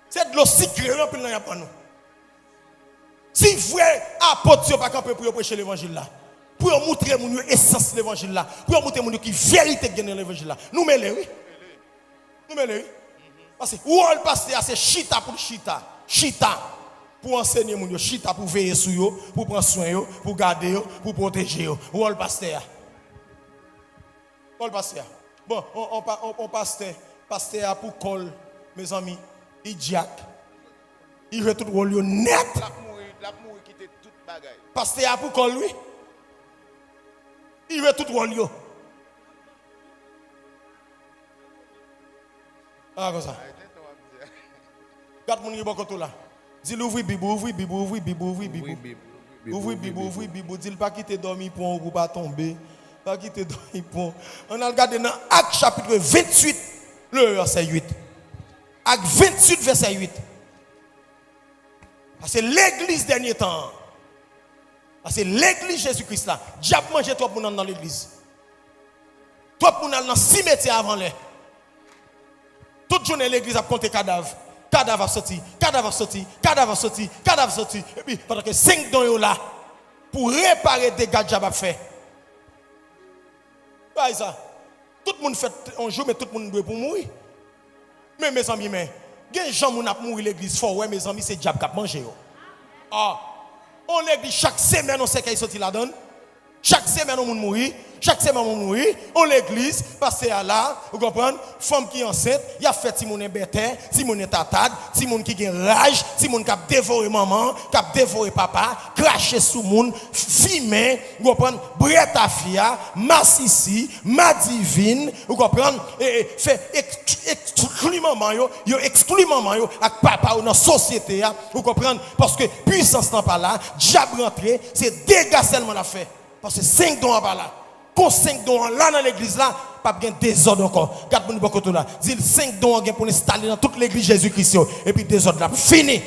C'est de l'eau secret rempli dans y a pas nous. Si vrai apôtre pas camper pour prêcher l'évangile là. Pour montrer mon essence de l'évangile là. Pour montrer mon qui vérité gagne l'évangile là. Nous mêlons oui. Nous mêlons oui. Parce que où on passe c'est chita pour chita. Chita pour enseigner mon yo, chita pour veiller sur yo, pour prendre soin yo, pour garder yo, pour protéger yo. Où on passe Paul pasteur. Bon, on pasteur pour col mes amis, il jack. Il veut tout rôle net. La mourir quitter toute bagaille. Pasteur pour col lui. Il veut tout rôle yo. Ah comme ça. Quatre moun qui bon côté là. Dis ouvri Bible, ouvri Bible. Dis pas quitter dormir pour pas tomber. Pas quitter dormir pour. On a regardé dans Acte chapitre 28 le verset 8. Acte 28 verset 8. C'est l'église dernier temps. C'est l'église Jésus-Christ là. Diable mange trop moun dans l'église. Trop moun dans le cimetière avant l'air. Toute journée l'église a compté cadavres. Cadavre sorti. Et puis pendant que 5 dons là pour réparer des dégâts diable a fait. Pas ça. Tout le monde fait un jour mais tout le monde doit pour mourir. Mais mes amis mais gen gens moun a mourir l'église fort ouais mes amis c'est diable qui a mangé yo. Ah, on l'église chaque semaine on sait qu'il sorti la donne. Chaque semaine on mourir. Chaque semaine on mourir, on l'église, passer à là, vous comprenez? Femme qui est enceinte, il y a fait Simon Bertin, Simon Tatad, Simon qui a rage, Simon qui a dévoré maman, qui a dévoré papa, craché sous monde, fumé, vous comprenez? Breta Fia, Massissi, Ma Divine, vous comprenez? Et fait exclut maman yo exclut maman yo avec papa dans la société, vous comprenez? Parce que puissance n'est pas là, diable rentré, c'est dégâts seulement la fait. Parce que 5 dons pas là. Quand 5 dons là dans l'église là, pas bien désordre encore. Garde mon beaucoup là. Dit 5 dons pour installer dans toute l'église Jésus-Christ et puis désordre là fini.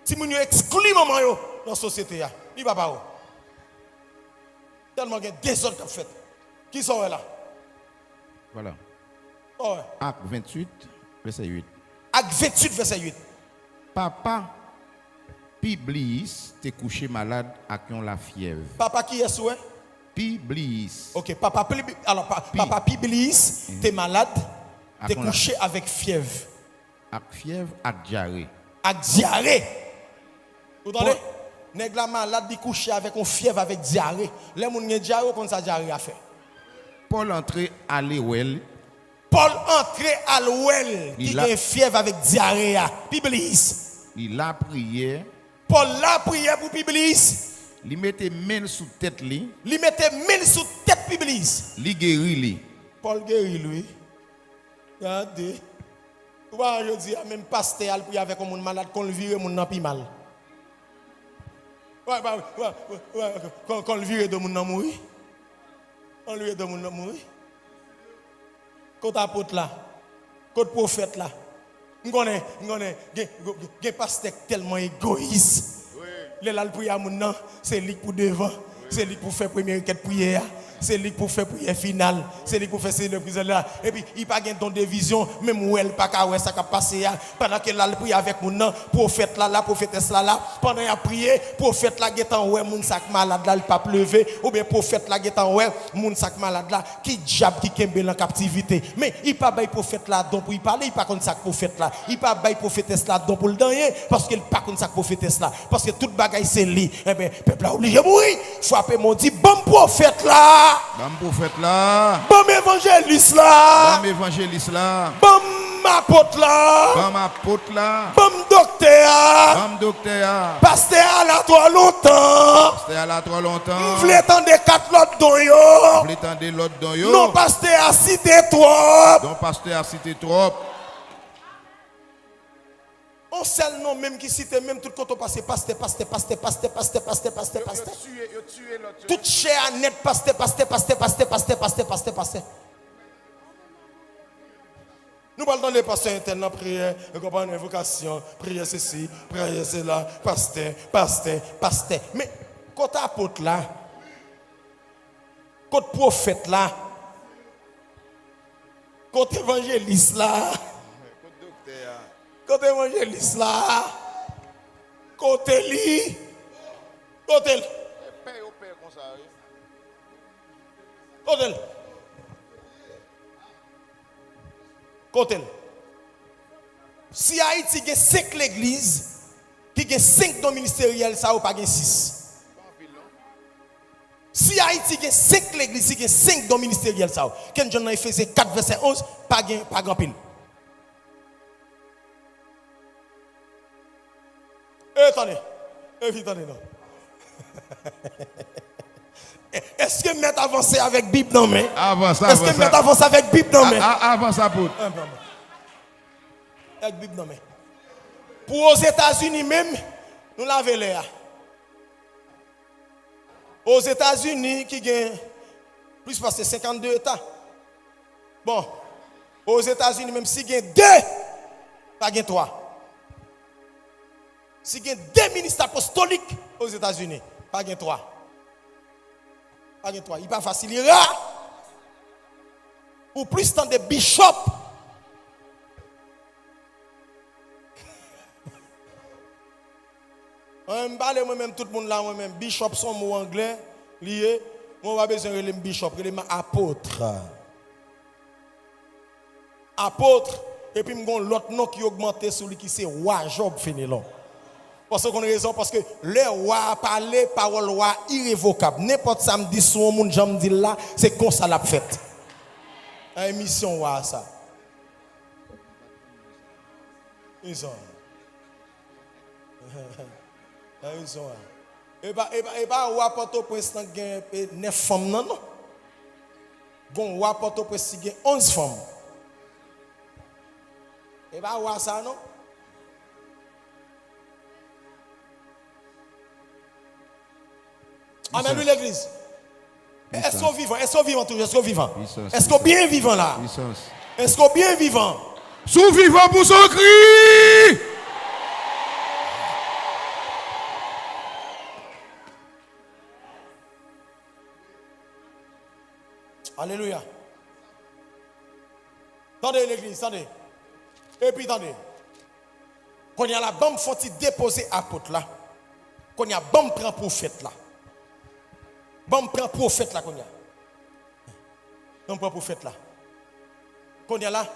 Si mon yo exclut maman yo dans la société là, il va pas. Tellement que désordre qu'a fait. Qui sont là? Voilà. Oh. Acte 28 verset 8. Acte 28 verset 8. Papa Publius t'es couché malade avec la fièvre. Papa qui est souhait? Publius. OK, papa Publius t'es malade, t'es couché avec fièvre. Avec fièvre, avec diarrhée. Avec diarrhée. Vous entendez? Nèg la malade di couché avec une fièvre avec diarrhée. Les moun gen diarrhée comme ça diarrhée a fait. Paul entré à l'ouel. Paul entré à l'ouel qui a fièvre avec diarrhée. Publius. Il a prié. Paul l'a prié pour Publius. Il mettait main sous tête li. Il mettait main sous tête Publius. Il guérit li. Paul guérit lui. Regardez. Je dis, même pasteur, il avec un monde malade, qu'on le vire, mon n'a plus mal. Ouais, quand le vire de mon n'a mourir. On lui de mon n'a mourir. Quand apôtre là, quand prophète là, on connaît, pasteur tellement égoïste. Les là, le prière, c'est lui pour devant, c'est lui pour faire première requête prière. C'est lui pour faire prière finale, c'est lui pour faire ces prières là. Et puis il pas gain don de vision, même où elle pas ka ouais ça ka passer pendant que là le prier avec mon nom, prophète là, la prophétesse là, pendant il a prié, prophète là getan ouais moun sak malade là, il pas lever ou bien prophète là getan ouais moun sak malade là qui diable qui kembe en captivité. Mais il pas bail prophète là don pour il parler, il pas comme ça prophète là. Il pas bail prophétesse là don pour le dernier parce qu'il pas comme ça prophétesse là parce que toute bagaille c'est lui. Eh ben peuple là obligé mourir. Frapper mon dit bon prophète là. Bon prophète là. Bon évangéliste là. Bon évangéliste là. Bon apôtre là. Bon apôtre là. Bon docteur. Bon docteur. Pasteur là trop longtemps. Pasteur là trop longtemps. Vous voulez tendre quatre l'autre don yo. Vous voulez tendre l'autre don yo. Non pasteur a cité trop. Non pasteur a cité trop. On seul nom même qui cite même tout quand on passe pasteur. Tout cher net pasteur. Nous parlons dans les pasteurs internes, prière, invocation, prière ceci, prière cela, pasteur. Mais quand apôtre là, quand prophète là, quand évangéliste là, quand évangéliste là, côté li, côté si Haïti a 5 l'église, qui a 5 dons ministériels, ça ou pas 6. Si Haïti a 5 l'église, qui a 5 dons ministériels, ça ou. Quand John Ephésiens 4 verset 11, pas grand pile. Attendez, non. Est-ce que mettre avancer avec Bible dans main? Avance. Est-ce que mettre avancer avec Bible dans main? Avance à bout. Avec Bible dans main. Pour aux États-Unis même, nous l'avons là. Aux États-Unis qui gagnent plus parce que 52 États. Bon, aux États-Unis même si gagnent 2, pas gagnent 3. Si il y a 2 ministres apostoliques aux États-Unis, pas de 3. Pas de 3. Il va faciliter. Ou plus tant de bishops. Je parle moi-même, tout le monde là, moi-même. Bishop sont mots anglais, liés. Moi, on va besoin de les bishop, de les apôtres. Apôtres. Et puis, je l'autre nom qui augmente sur lui qui c'est roi Job Fénélon. Parce qu'on a raison, parce que le roi a parlé, parole roi irrévocable. N'importe samedi, si on moun jam dit là, c'est comme ça l'a fait. Une émission roi ça. Ils ont. Ils ont. Et pas roi Port-au-Prince gagne 9 femmes non. Bon roi Port-au-Prince gagne 11 femmes. Et pas roi ça non. Amen l'église. Est-ce qu'on vivant? Est-ce qu'on vivant toujours? Est-ce qu'on vivant? Est-ce qu'on bien vivant là? Est-ce qu'on bien vivant? Sous vivant pour son cri. Alléluia. Attendez l'église, attendez. Et puis attendez. Quand il y a la bombe, faut-il déposer apôtre là. Quand il y a bombe prend prophète là. Bon, prend prophète là, qu'on y a. Non, prend prophète là. Qu'on y a là.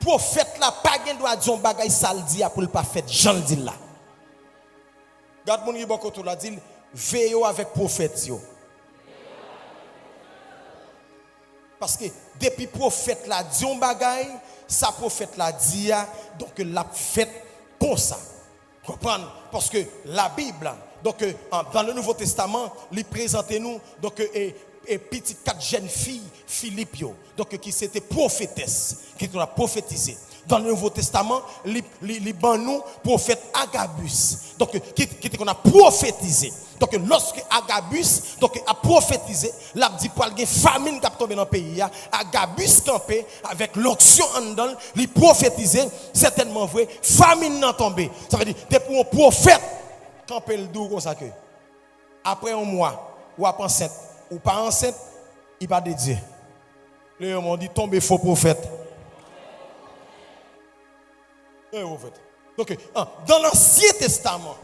Prophète là, pas de droit de dire bagay sale dit pour le pas fait. Jean le dit là. Garde mon qui beaucoup tout là dit veillez avec prophète yo. Parce que depuis prophète là dit un bagay, ça prophète là dit donc l'a fait comme ça. Comprendre parce que la Bible donc, dans le Nouveau Testament, il présente nous donc, petites 4 jeunes filles, Philippe, donc qui c'était prophétesse, qui a prophétisé. Dans le Nouveau Testament, les nous prophète Agabus, donc qui qu'on a prophétisé. Donc lorsque Agabus a prophétisé, l'a dit pour une famine qui a tombé dans le pays, Agabus campé avec l'onction en dedans, il prophétisé, certainement vrai, famine n'a tombé. Ça veut dire pour un prophète camper le dos comme ça que après un mois ou après enceinte ou pas enceinte, il pas de Dieu. Les hommes ont dit tomber faux prophète. Donc, dans l'Ancien Testament,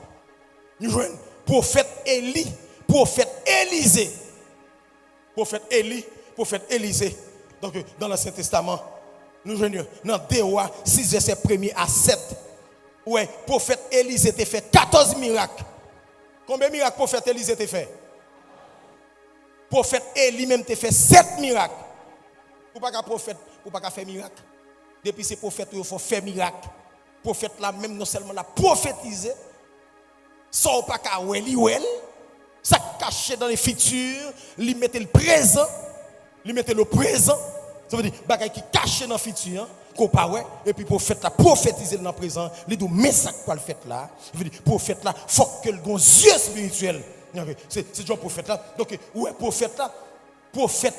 nous jouons prophète Élie, prophète Élisée. Prophète Élie, prophète Élisée. Donc, dans l'Ancien Testament, nous jouons dans 2 Rois 6, verset 1er à 7. Ouais, prophète Élisée t'a fait 14 miracles. Combien de miracles prophète Élisée t'a fait? Prophète Élie même t'a fait 7 miracles. Pour pas qu'un prophète, pour pas qu'un faire miracle. Depuis ces prophètes, il faut faire miracle. Prophète là même non seulement la prophétiser, sans pas qu'à well, ça caché dans les futurs, lui mettait le présent, lui mettait le présent. Ça veut dire bagay qui caché dans le futur, qu'on pas ouais, et puis prophète là prophétiser dans le présent, lui dit mais ça quoi le fait là. Il veut dire prophète là faut que le bon yeux spirituel. C'est Dieu prophète là. Donc ouais prophète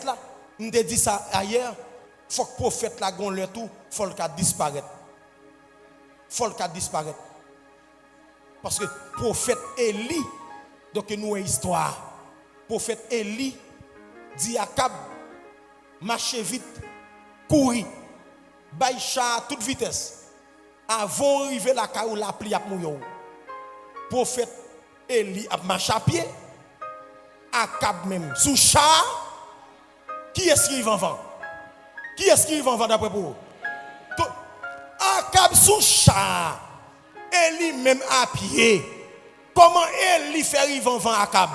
là, on te dit ça ailleurs, faut que prophète là gon le tout, faut le cas disparaître. Faut le cas disparaître. Parce que prophète Élie, donc nous une histoire. Prophète Élie dit à Akab, marchez vite, courir, baïcha à toute vitesse. Avant d'arriver la caille la pli à mouillon. Prophète Élie a marché à pied. Akab même sous char. Qui est-ce qui va en vent? Qui est-ce qui va en vent d'après vous? Akab sous char. Élie même à pied. Comment Élie fait arriver en vent Akab?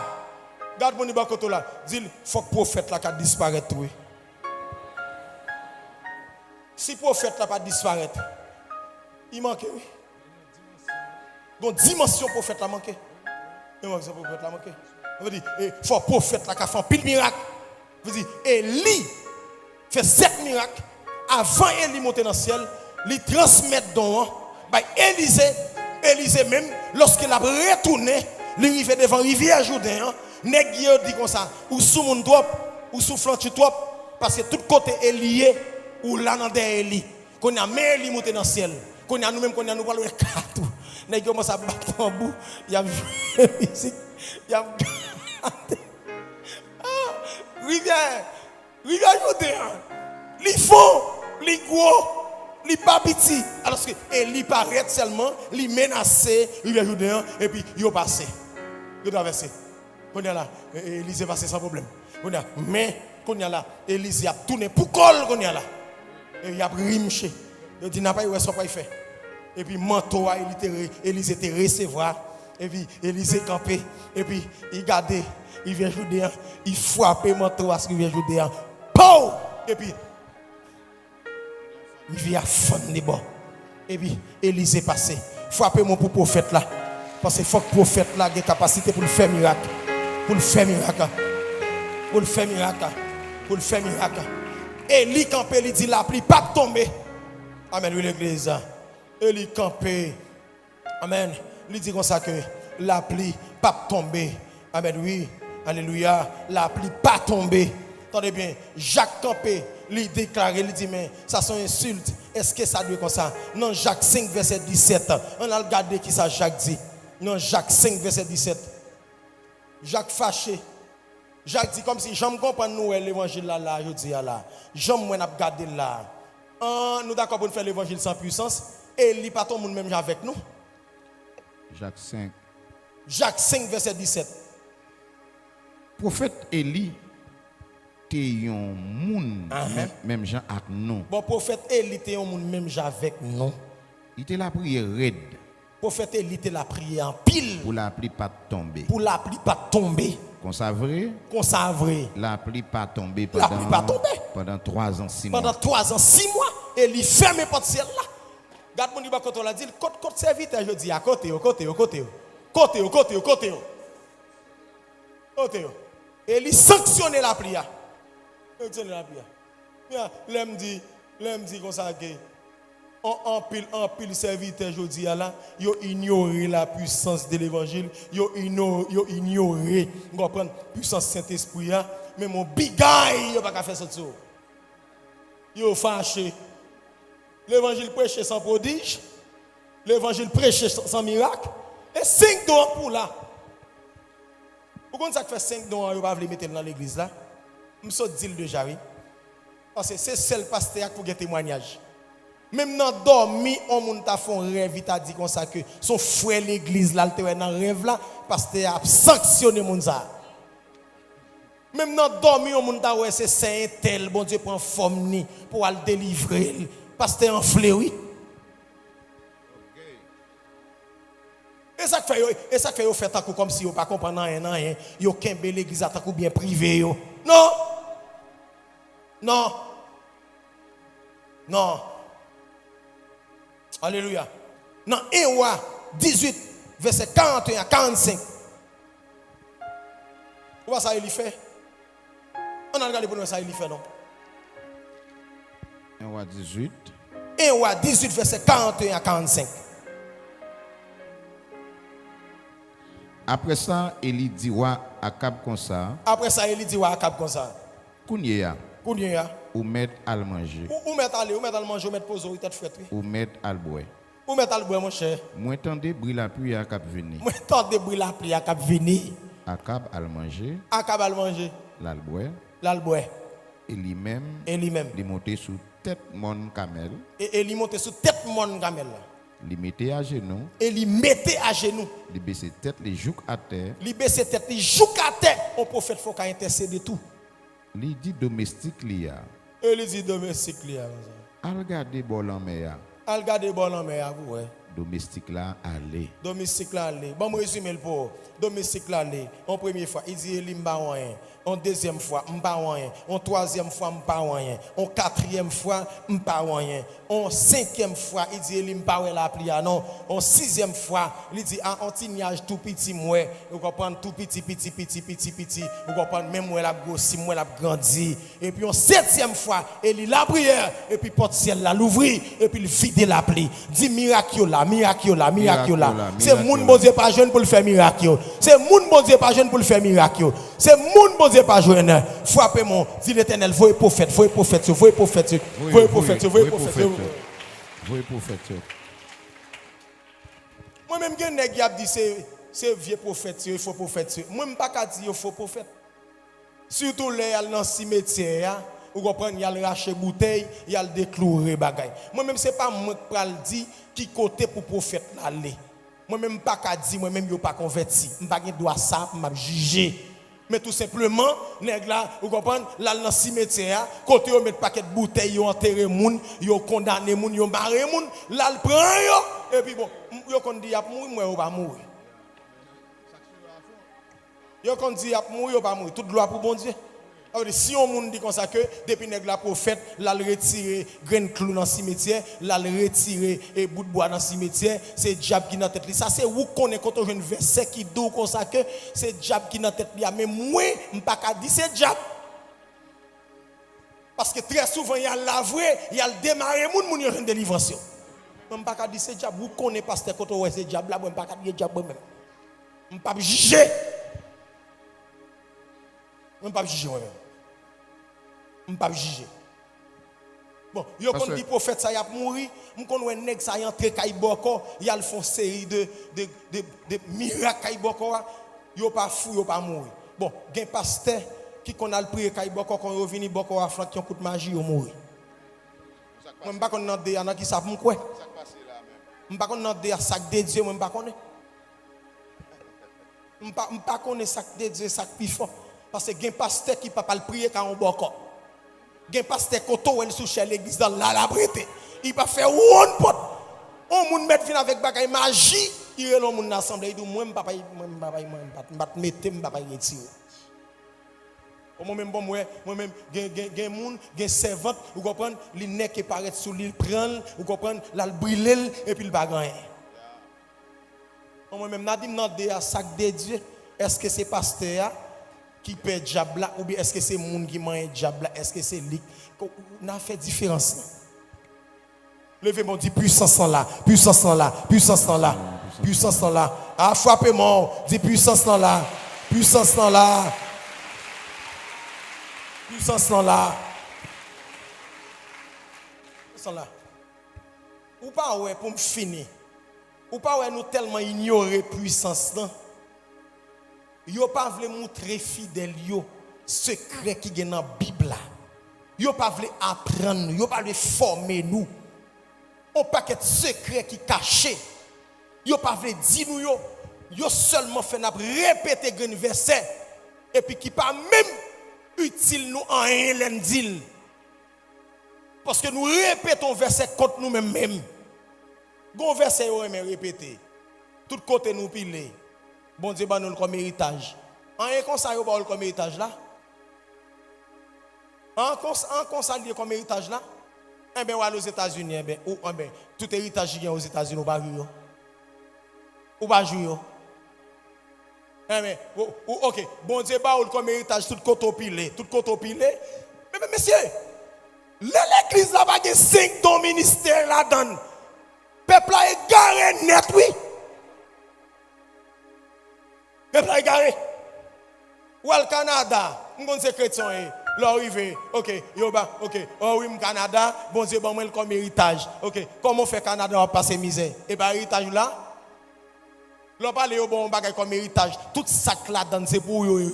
Garde mon ibakoto là. Dis, faut que le prophète là qui disparaître. Oui. Si le prophète là pas disparaître, il manque, oui. Donc, dimension prophète là manque. Il manque ça prophète là manque. On veut dire, il faut que le prophète là qui fait un pile miracle. On veut dire, Élie fait 7 miracles. Avant Élie monter dans le ciel, il transmet dans Élisée même, lorsqu'il a retourné, il arrive devant la rivière Jourdain, nèg dit comme ça, ou sous mon trop, ou sous flanchi trop, parce que tout côté est lié, ou là dans derrière Élie. Qu'on a mais Élie monté dans le ciel. Qu'on a nous-mêmes, qu'on a nous parlons de tout. Nèg commence à battre en bout, il y a ici, il y a rivière Jourdain. Li font, li gros. Li pas petit alors que Élie paraît seulement li menacé rivière Jourdain et puis yo passé yo traversé qu'on y a là Élisée passé sans problème qu'on y a mais qu'on y a là Élisée a tourné pour col qu'on y a là et il a rimché il dit n'a pas eu ça pas fait et puis manteau a Élisée te recevoir et puis Élisée campé et puis il gardait rivière Jourdain il frappait manteau à rivière Jourdain pow et puis il vient à fond de bon. Et puis, Élisée passé. Frappez-moi pour le prophète là. Parce qu'il faut que le prophète là ait capacité pour le faire miracle. Pour le faire miracle. Pour le faire miracle. Pour le faire miracle. Élie campé, il dit la pluie pas tomber. Amen, oui, l'église. Élie campé. Amen. Il dit comme ça que la pluie pas tomber. Amen, oui. Alléluia. La pluie pas tomber. Attendez bien. Jacques campé. Il déclare, il dit, mais ça sont insultes. Est-ce que ça doit comme ça? Non, Jacques 5, verset 17. On a regardé qui ça Jacques dit. Non, Jacques 5, verset 17. Jacques fâché. Jacques dit comme si j'aime comprendre nous l'évangile là, je dis là. J'aime moi regarder là. Nous d'accord pour faire l'évangile sans puissance. Et il pas tout le monde même avec nous. Jacques 5. Jacques 5, verset 17. Prophète Élie. Yon moun même gens avec nous. Bon prophète Élie était un moun même gens avec nous. Il était la prière raide. Prophète Élie était la prière en pile. Pour la pluie pas tomber. Pour la pluie pas tomber. Qu'on ça vrai? Qu'on ça vrai. La pluie pas tomber pendant. La pluie pas tomber. Pendant 3 ans 6 mois. Pendant 3 ans 6 mois, Élie ferme porte ciel là. Garde mon iba quand on l'a dit, côté serviteur je dis à côté. Et il sanctionne la prière. Sanctionne la prière. L'homme dit comme ça que en pile serviteur aujourd'hui là, yo ignoré la puissance de l'évangile, yo ignoré, vous comprenez, puissance Saint-Esprit là, mais mon bigay yo pas faire ça tout. Yo fâché. L'évangile prêché sans prodige, l'évangile prêché sans miracle, et 5 dons pour là. Pourquoi ça fait 5 dons, on va les mettre dans l'église là? Je me dis le déjà, oui. Parce que c'est seul pasteur qui a témoignage. Même dans dormi, on moun ta font rêve, il t'a dit comme ça que son frère l'église là, il dans rêve là, pasteur a sanctionné moun ça. Même dans dormi, on moun ta ouais c'est saint tel, bon Dieu prend forme ni pour aller délivrer. Pasteur en fléau. Et ça fait yo fait tant comme si yo pas comprendre rien, yo kembe l'église tant que bien privé yo. Non. Non. Non. Alléluia. Dans 1 roi 18 verset 41 à 45. Comment ça il fait? On a regardé pour nous ça il fait non. 1 roi 18. 1 roi 18 verset 41 à 45. Après ça, Élie dit wa Akab comme ça. Après ça, Élie dit wa Akab comme ça. Kounya. Ou mettre à le manger. Ou mettre à le manger, ou mettre poser, ou tête frette. Ou mettre à le boire. Ou mettre à le boire, mon cher. Moi tendez brûler la pluie à Akab venir. Moi tendez brûler la pluie à Akab venir. Akab à le manger. Akab à le manger. Là le boire. Là le boire. Et lui-même. Il monter sous tête mon camel. Et il monter sous tête mon camel. Il mettait à genoux. Et il mettait à genoux. Il baissait tête, les joues à terre. Il baissait tête, les joues à terre. Au prophète faut qu'il intercède tout. Il dit domestique liya. Il dit domestique liya. Al regarder bon en mer. Al regarder bon en mer vous ouais. Domestique là aller. Domestique là aller. Bon moi résumer le pour. Domestique là aller. En première fois, il dit il m'a rien. En deuxième fois, m'pa rien. En troisième fois, m'pa rien. En quatrième fois, m'pa rien. En cinquième fois, il dit il m'pa la prière non. En sixième fois, il dit un antignage tout petit moi, vous comprenez tout petit. Vous comprenez même moi la grossi, moi la grandi. Et puis en septième fois, il lit la prière et puis porte ciel là l'ouvrir et puis il vide la pluie. Dit miracle là. C'est moun bon Dieu pas jeune pour le faire miracle. C'est moun bon Dieu pas jeune pour le faire miracle. C'est moun bon Dieu pas jeune. Frappez mon dit l'Éternel, voyez prophète. Moi même gen nèg y a dit c'est vieux prophète, il faut prophète. Moi même pas ka dire il faut prophète. Surtout les dans le cimetière, vous comprenez, il y a le racher bouteille, il y a le déclourer bagay. Moi même c'est pas moi qui pral dire qui côté pour prophète aller. Moi même pas ka dire moi même yo pas converti. M pas gen droit ça, m'a juger. Mais tout simplement, nèg là, vous comprenez, là dans cimetière, côté yo met paquet de bouteilles, yo enterrer moun, yo condamner moun, yo barrer moun, là le prend yo et puis bon, yo kon dit y a mourir, moi yo pas mourir. Yo kon dit y a mourir, yo pas mourir, toute gloire pour bon Dieu. Alors, si on moun dit comme ça que depuis nèg la prophète, là le retirer grain clou dans cimetière, là le retirer et bout de bois dans cimetière, c'est diable qui dans tête li. Ça c'est où connaît quand on jeune verset qui dit comme ça que c'est diable qui dans tête li. Mais moi, m'pas ka dire c'est diable. Parce que très souvent il y a la vraie, il y a le démarrer moun yo jeune délivrance. M'pas ka dire c'est diable. Vous connaît pasteur quand on c'est diable là, m'pas ka dire diable même. M'pas juger. M'pas juger moi même. Je ne peux pas juger. Bon, il y a des prophètes qui ont mouru, il y a des nègres qui ont entré Kaiboko, il y a une série de miracles Kaiboko, ils ne sont pas fous, ils ne sont pas mouru. Bon, il y a un pasteur qui a le prié Kaiboko, quand il est venu Boko à flanc, qui a un coup de magie, il est mouru. Je ne sais pas si il y en a qui savent quoi. Je ne sais pas si il y a un sac de Dieu, je ne sais pas. Je ne sais pas si il y a un sac de Dieu, sac plus fort. Parce que il y a un pasteur qui ne peut pas le prier quand on Boko. Il y a un pasteur qui est sous l'église dans la brité. Il va faire one pot. On moun met fin avec bagay magie. Il est là mon assemblée. Il dit moi papa mettre papa retirer. Moi même gen moun gen servante, vous comprenez, li nek qui paraît sous l'île prendre, vous comprenez, la brûler et puis le bagay. Moi même n'a dit à sac de Dieu, est-ce que c'est pasteur qui paie diable ou bien est-ce que c'est monde qui mange diable, est-ce que c'est lui? On a fait différence. Levez mon dit puissance là, puissance là, puissance là, puissance là. Ah frappez moi, dit puissance là, puissance là. Puissance là. Puissance là. Ou pas ouais pour me finir. Ou pas ouais nous tellement ignorer puissance là. Yo pas voulu montrer fidèle yo secret qui est dans la Bible là. Yo pas voulu apprendre, yo pas voulu former nous. On paquet de secret qui caché. Yo pas voulu dire nous yo seulement fait répéter un verset et puis qui pas même utile nous en rien l'endil. Parce que nous répétons verset contre nous-mêmes même. Gon verset yo aime répéter. Tout côté nous piler. Bon Dieu ba nous comme héritage. En rien comme ça yo ba comme héritage là. En consacré comme héritage là. Eh bien, aux États-Unis, eh bien, tout héritage qui est aux États-Unis, on va jouer. On va jouer. Eh bien, ok, bon Dieu, bah, comme héritage, tout côté pilé, tout côté pilé. Mais messieurs, l'église là va gagner 5 dons ministères là-dedans. Peuple là est garé net, oui. Peuple là est garé. Ou al Canada, on est chrétien. L'arrivée, ok, yoba, ok, oh oui, Canada, bon Dieu, bon, moi, comme héritage, ok, comment fait Canada va passer misère? Et bien, héritage là, l'on parle au bon bagage comme héritage, tout ça là dedans c'est pour eux.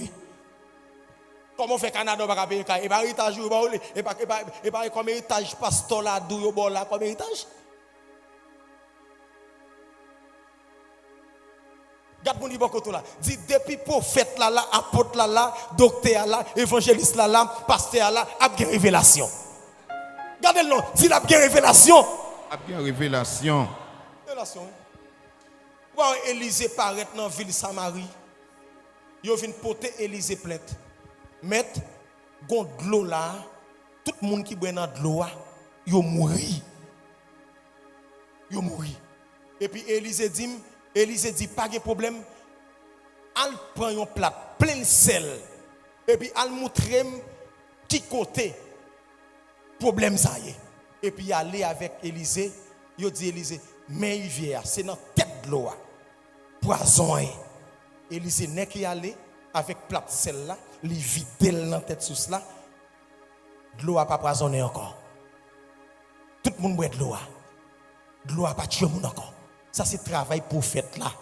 Comment fait Canada va payer? Et bien, héritage, et bien, comme héritage, pasteur là, d'où bon là, comme héritage? Garde mon niveau là. Dit depuis prophète là, apôtre là, docteur là, évangéliste là, pasteur là, a bien révélation. Gardez le nom. Dit la bien révélation. A bien révélation. Révélation. Pourquoi Élisée paraît dans la ville Samarie? Il vient porter Élisée plainte. Mettre gon de l'eau là, tout le monde qui boit dans de l'eau, il mourit. Il mourit. Et puis Élisée dit, pas de problème. Elle prend un plat plein de sel. Et puis elle montre qui côté problème ça y est. Et puis il allait avec Élisée. Il dit Élisée, mais il vient, c'est dans la tête de l'eau. Poison. Élisée n'est qui allait avec plat de sel là, il vide dans la tête sous là. De l'eau n'a pas poisonné encore. Tout le monde boit de l'eau. De l'eau n'a pas tué monde encore. Ça c'est travail prophète là.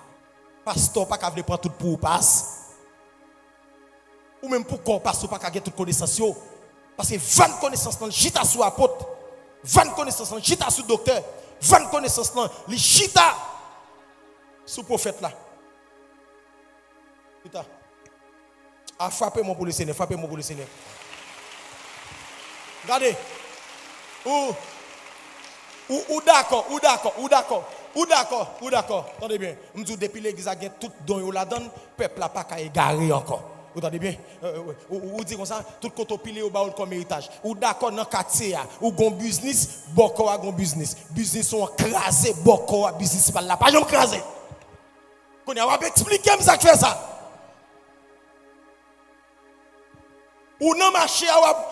Pasteur pas capable de prendre tout pour passe. Ou même pour qu'on passe pas capable toute connaissance yo. Parce que 20 connaissances dans chita sous apôtre, 20 connaissances dans chita sous docteur, 20 connaissances dans les chita sous prophète là. Putain. A frapper mon pour le Seigneur, frapper mon pour le Seigneur. Regardez. Ou d'accord. Attendez bien. Je dis depuis l'église a tout don là-dedans, peuple n'a pas qu'à égarer encore. Vous entendez bien? Ou dit comme ça, tout côté pilé au bas comme héritage. Ou d'accord dans le quartier, ou gon business, boko a gon business. Business sont crasés, boko a business pas là, pas jamais crasé. Qu'on va expliquer ça que fait ça. Ou non marché à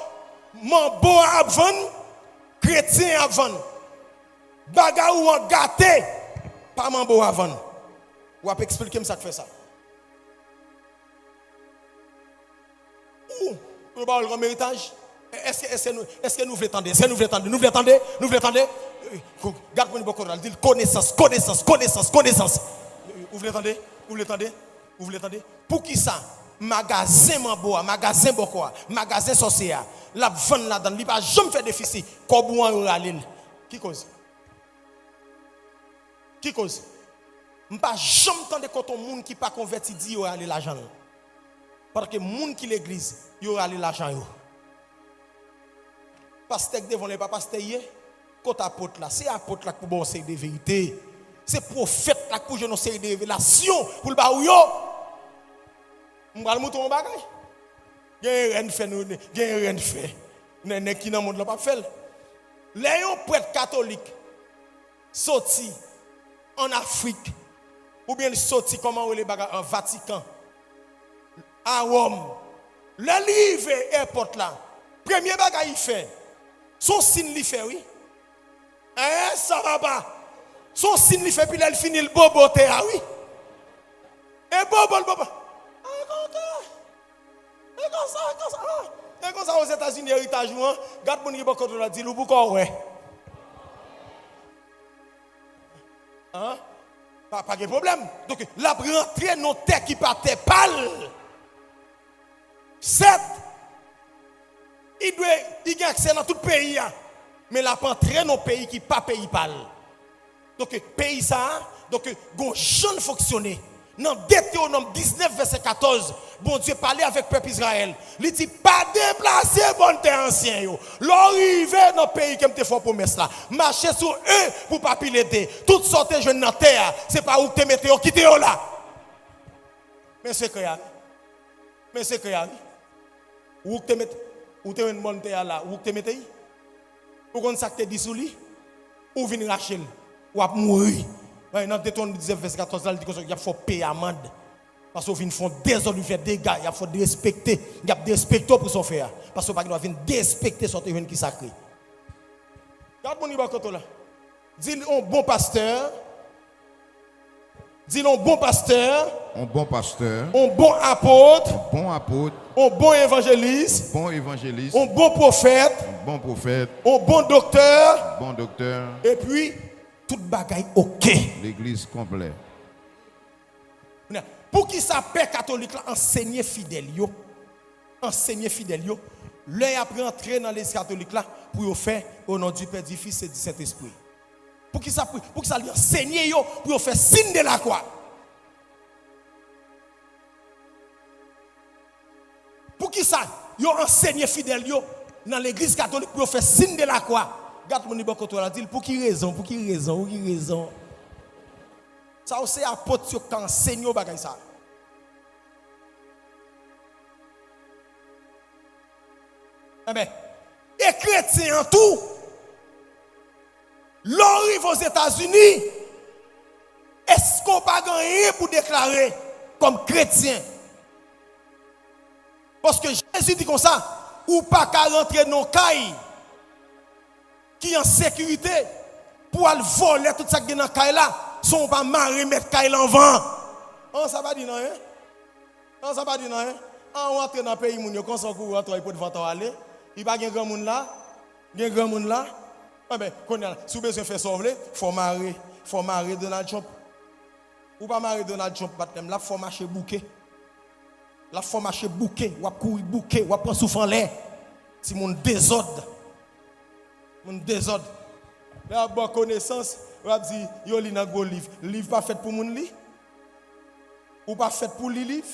mon bon à vendre, chrétien à vendre. Baga ou en gâté, pas mon bon à vendre. Ou à expliquer ça que fait ça. Ou pas le héritage. Est-ce que nous voulons attendre? Est-ce que nous voulons attendre? Nous voulons attendre? Garde-moi beaucoup de dit connaissance. Vous voulez attendre? Pour qui ça? Magasin Mamboa, magasin Bokoa, magasin Sorcier, la vente là-dedans, il va jamais faire déficit. Kobouan Yoralil. Qui cause? Je ne vais pas jamais entendre quand on monde qui pas converti dit Yoralil l'argent. Parce que les gens qui l'église, Yoralil l'argent. Pasteur devant les pas pasteur hier, quand apôtre là, c'est apôtre là pour bon c'est des vérités. C'est prophète là pour je non c'est des révélations pour le baou yo. M'bral mouton bagay. Gen rien fait nous, gen rien fait. Nèg qui dans monde là pas fait. Les prêtre catholique sorti en Afrique ou bien sorti comment les bagay en Vatican à Rome Le livre airport là. Premier bagage il fait. Son signe il fait oui. Hein, ça va pas. Son signe il fait puis là il finit le bobo ah oui. Et bobo le bobo. Et comme ça aux États-Unis héritage ou hein, garde mon niveau quand on a dit le pourquoi ouais. Hein? Pas de problème. Donc la rentrée nos terres qui partait pâle. 7 il a accès dans tout le pays. Mais la rentrée nos pays qui pas pays pâle. Donc pays ça, donc gon jeune fonctionner. Dans Deutéronome 19 verset 14, bon Dieu parlait avec le peuple Israël. Il dit pas déplacer bon terre ancien yo. L'arrivée dans le pays qui me te fait promesse là. Marcher sur eux pour pas piloter. Toutes sortes de jeunes dans terre, c'est pas où te mettez au quitter là. Mais c'est créa. Mais c'est créa. Où te mettez où te une bonne terre là, où te mettez? Ou qu'on ça te dit sous lui? Ou venir Rachel ou à mourir. Dans Deutéronome 19 verset 14, il dit qu'il faut payer amende. Parce qu'ils font désordre, ils font des dégâts, il faut respecter. Il y a des respecteurs pour son faire. Parce qu'ils doivent respecter ce qui est sacré. Regarde mon niveau là. Dis un bon pasteur. Dis un bon pasteur. Un bon pasteur. Un bon apôtre. Un bon apôtre. Un bon évangéliste. Bon évangéliste. Un bon prophète. Un bon prophète. Un bon docteur. Un bon docteur. Et puis, toute bagaille ok. L'église complète. Pour qui ça paix catholique là enseigner fidèle yo. Enseigner fidèle yo. L'œil après entrer dans l'église catholique là pour faire au nom du Père, du Fils et du Saint-Esprit. Pour qui ça lui enseigner yo pour faire signe de la croix. Pour qui ça yo enseigner fidèle yo dans l'église catholique pour faire signe de la croix. Garde mon niveau quand on a dit pour qui raison, ça aussi apôtre qui enseigne au bagay ça. Eh bien, et chrétiens en tout, l'arrive aux États-Unis, est-ce qu'on pas gagné pour déclarer comme chrétien? Parce que Jésus dit comme ça, ou pas qu'à rentrer dans le caille qui en sécurité pour aller voler tout ça qui est dans le caille là, sont pas marrer mettre caille en vent. On ça va dire non hein? On ça va dire non hein? On rentre dans le pays moun yo quand son courant pour devant aller, il pas gen grand monde là, Ah ben quand si vous besoin faire sauver, faut marrer Donald Trump. Ou pas marrer Donald Trump baptême là, faut marcher bouquet. Là faut marcher bouquet, ou courir bouquet, ou prendre souffle en l'air. Si mon désordre. Là bonne connaissance, on va dire yo li nan gros livre. Livre pas fait pour moun li? Ou pas fait pour li livre?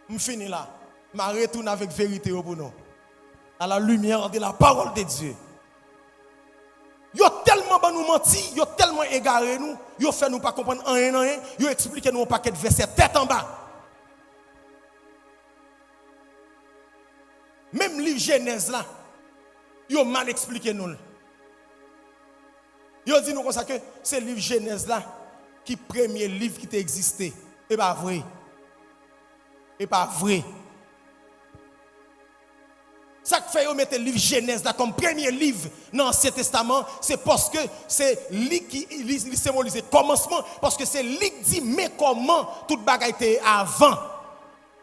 Je finis là. Je retourne avec vérité pour nous. À la lumière de la parole de Dieu. Yo tellement ba nous menti, yo tellement égaré nous, yo fait nous pas comprendre rien, yo expliqué nous un paquet de versets tête en bas. Même livre Genèse là, yo mal expliqué nous. Yo dit nous comme ça que c'est livre Genèse là qui premier livre qui existé. Et pas vrai. Et pas vrai. Ça qui fait yo mettre le livre Genèse là comme premier livre dans l'Ancien Testament, c'est parce que c'est lui qui symbolise le commencement, parce que c'est lui qui dit mais comment toute bagaille était avant.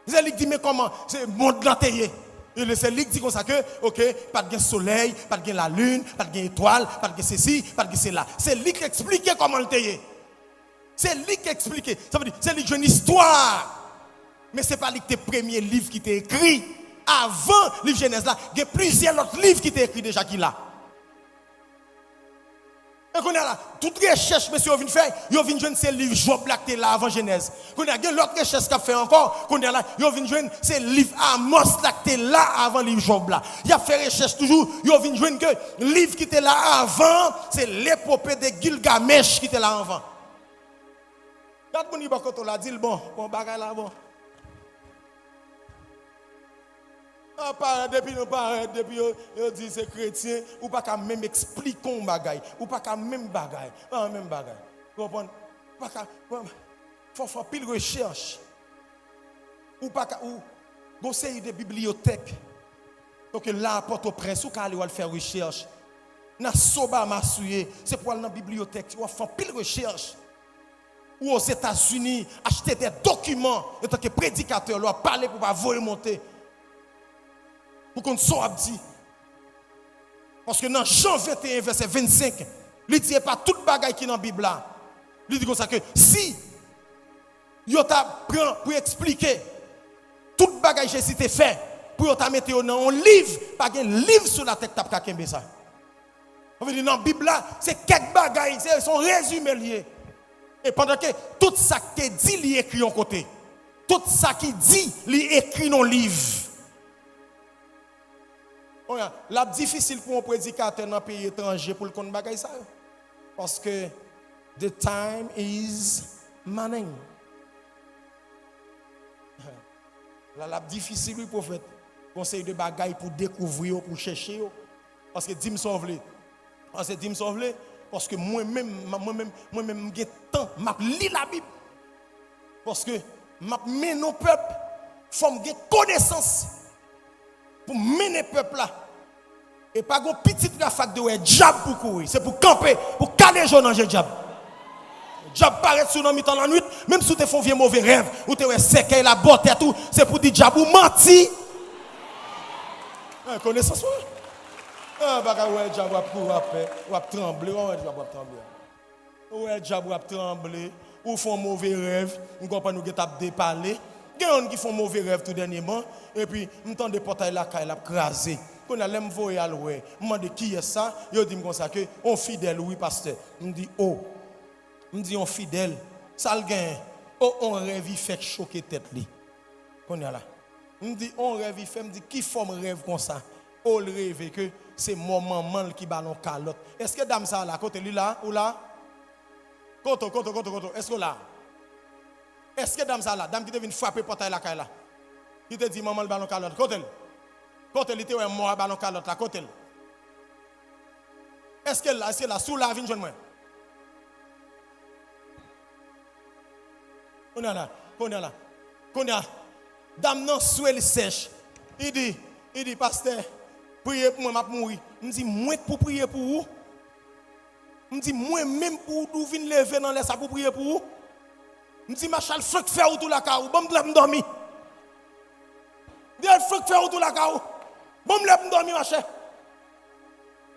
C'est lui qui dit mais comment c'est le monde l'antérieur. Et c'est lui qui dit comme ça que OK, pas de soleil, pas de la lune, pas de étoile, pas de ceci, pas de cela. C'est lui qui explique comment l'antérieur. C'est lui qui explique. Ça veut dire c'est lui qui a une histoire. Mais ce n'est pas le premier livre qui t'est écrit. Avant le livre Genèse là, il y a plusieurs autres livres qui t'ont écrit déjà qui là. Et qu'on a là, toute recherche, monsieur, vous venez faire, vous venez joindre ces livres Job là qui là avant Genèse. Qu'on a l'autre recherche qu'a fait encore, qu'on a là, vous venez joindre ces livres Amos là qui là avant le livre Job là. Il a fait recherche toujours, vous venez joindre que le livre qui était là avant, c'est l'épopée de Gilgamesh qui était là avant. Quand on dit quand on l'a dit bon bagage là bon. Depuis on dit c'est chrétien, ou pas qu'à même expliquer un bagage, ou pas qu'à même bagage, même bagage. Vous comprenez? Faut faire pile recherche. ou pas ou conseil de bibliothèque. Donc là Port-au-Prince ou quand aller faire recherche. Na soba masouye, c'est pour aller dans la bibliothèque, ou faire pile recherche. Ou aux États-Unis acheter des documents en tant que prédicateur, leur parler pour pas voler monter. Pour qu'on soit dit. Parce que dans Jean 21 verset 25, il dit pas toute bagaille qui est dans la Bible là. Il dit comme ça que si yo t'a prend pour expliquer toute bagaille Jésus t'a fait pour t'a mettre dans un livre, pas un livre sur la tête t'a ka kembe ça. On veut dire dans la Bible là, c'est quelques bagailles, c'est son résumé lié. Et pendant que tout ça qui dit, il écrit en côté. Tout ça qui dit, il écrit dans le livre. La difficile pour un prédicateur dans un pays étranger pour le compte bagaille ça. Parce que the time is money. La difficile pour faire conseil de bagaille pour découvrir, pour chercher. Parce que dis-moi sauver. Parce que dis-moi sauver. Parce que moi-même, j'ai temps, je lis la Bible. Parce que je mets nos peuples, il faut que connaissance pour mener le peuple là. Et pas une petite fac de diable pour courir. C'est pour camper, pour caler les gens dans le diable. Le diable paraît sur nous dans la nuit, même si tu fais un vieux mauvais rêve, ou tu es sec, la botte et tout, c'est pour dire diable ou menti. Connaissance, oui. Ah, bah, ouais, diable va trembler, ouais, diable va trembler. Ouais, diable va trembler, ou font mauvais rêve, on comprend nous qui t'a déparlé. Il y a des gens qui font mauvais rêve tout dernièrement, et puis, on entend des portails là, il a crasé. Quand on a l'aime voir à l'oué, je me demande qui est ça, il dit comme ça que on fidèle, oui, pasteur. Je me dis, oh, je me dis, on fidèle, ça le gagne. Oh, on rêve, il fait choquer tête. Qu'on est là. Je me dis, on rêve, il fait, je me dis, qui forme rêve comme ça? Oh, le rêve que c'est mon maman qui bat nos calottes. Est-ce que dame ça là, côté lui là, ou là? Koto, est-ce que là? Est-ce que dame ça là, dame qui te vient frapper portail la caille là? Qui te dit, maman le bat nos calottes, côté. Côté il était mort à nos calottes là, côté. Est-ce que là, sous la vie, je moi? On est là. Dame non souel sèche. Il dit, pasteur, priez pour moi, je vais mourir. Je dis, moi pour prier pour vous. Je dis, moi même pour vous venir lever dans l'air pour prier pour vous. Je dis, Machal, faut que faire tout la caou, bon me dormir. Il faut que faire tout la caou. Bon me dormir ma chère.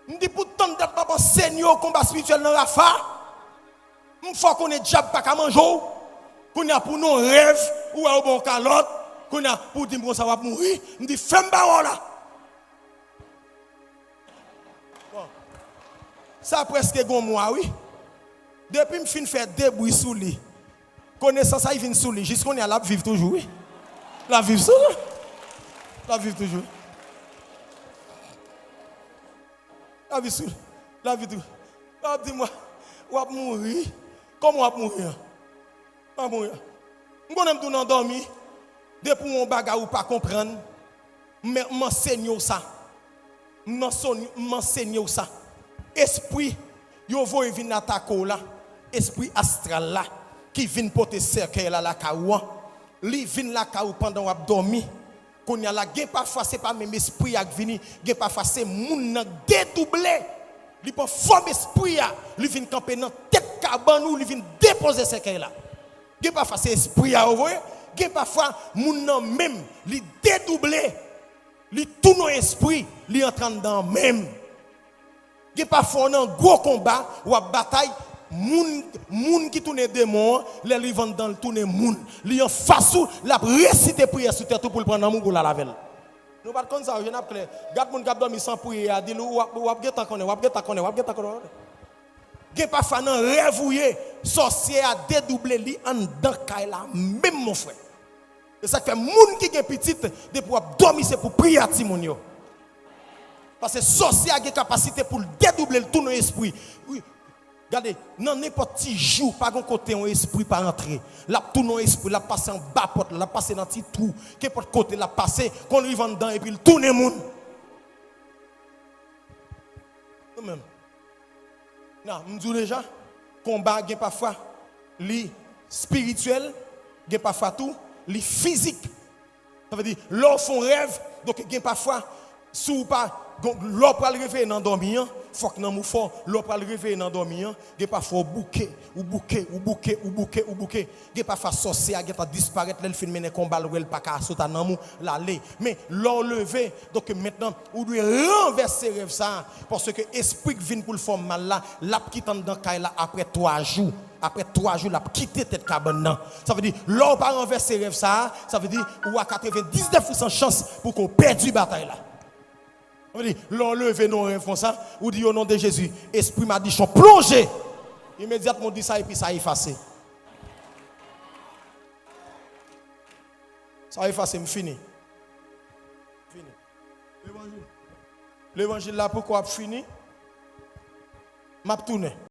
Je dis pourtant d'être pas Seigneur combat spirituel dans Rafa. Il faut qu'on ait diable pas qu'à manger. Qu'on a pour nos rêves ou à bon calotte, qu'on a pour dire qu'on ça va mourir. Je dis femme parole là. Bon. Ça presque un mois oui. Depuis me fin faire des bruits sous lui. Connaissance ça il vient sous lui jusqu'on est à la vivre toujours oui. La vivre sous. La vivre toujours. La vie sous. La vie tout. Dis-moi, on va mourir. Comment on va mourir? On va mourir. On va tout endormi. Depuis on bagarre ou pas comprendre. Mais m'enseigne ça. M'enseigne ça. Esprit, yo voye vinn attaquer là. Esprit astral là qui vient porter cercueil là la kaouan. Li vinn la kaou pendant on dormi. Qu'on y a la gen parfois c'est pas même esprit qui vient, gen parfois c'est moun nan dédoublé. Li pas forme esprit a, li vinn camper dans tête cabane ou li vinn déposer cercueil là. Gen parfois c'est esprit a, vous voyez? Gen parfois moun nan même li dédoublé. Li tout non esprit, li entrant dans même. Gen parfois dans gros combat ou à bataille moun qui tourne démon, les li vend dans le tourner moun, li en face ou la réciter prière sur terre pour le prendre amour pour la laver. Nous pas comme ça, je n'ai clair. Garde moun k'ap dormi sans prière, dit ou geta connaît, ou geta connaît. Gen pas fa nan rêvouiller, sorcier a dédoubler li en dans kay la même mon frère. C'est ça fait moun qui gen petite de pour dormir c'est pour prier à timon yo. Parce que sorcier a une capacité pour dédoubler tout notre esprit. Oui. Regardez, dans n'importe quel jour, pas de côté un esprit par entrer. Là, tout notre esprit, là, passer en bas porte, là, passer dans petit trou. Qu'importe côté, là, passer, qu'on lui vend dedans et puis il tourne le monde. Nous-mêmes. Non, je dis déjà, combat, parfois, li spirituel, parfois tout, li physique. Ça veut dire, l'on font rêve, donc il y a parfois, sous pas, l'on peut le réveiller dans dormir, faut que nous fort, l'on peut le réveiller dans dormir, il y a parfois bouquet, ou bouquet, ou bouquet, ou bouquet, ou bouquet, il y a parfois sorcier, il y a disparaître, le film mener combat, le pas qu'à sauter dans mou, l'aller. Mais l'on levé, donc maintenant, on doit renverser rêve ça, parce que l'esprit qui vient pour le faire mal là, l'a quitté dans le là après 3 jours. Après 3 jours, l'a quitté tête cabane. Ça veut dire, l'on pas renverser rêve ça veut dire, ou à 99% chance pour qu'on perde la bataille là. Ça veut dire, l'on levé nos rêves comme ça, ou dit au nom de Jésus, esprit m'a dit, plongé. Immédiatement dit ça et puis ça a effacé. Ça a effacé, je fini. L'évangile là, pourquoi fini? M'a tourné.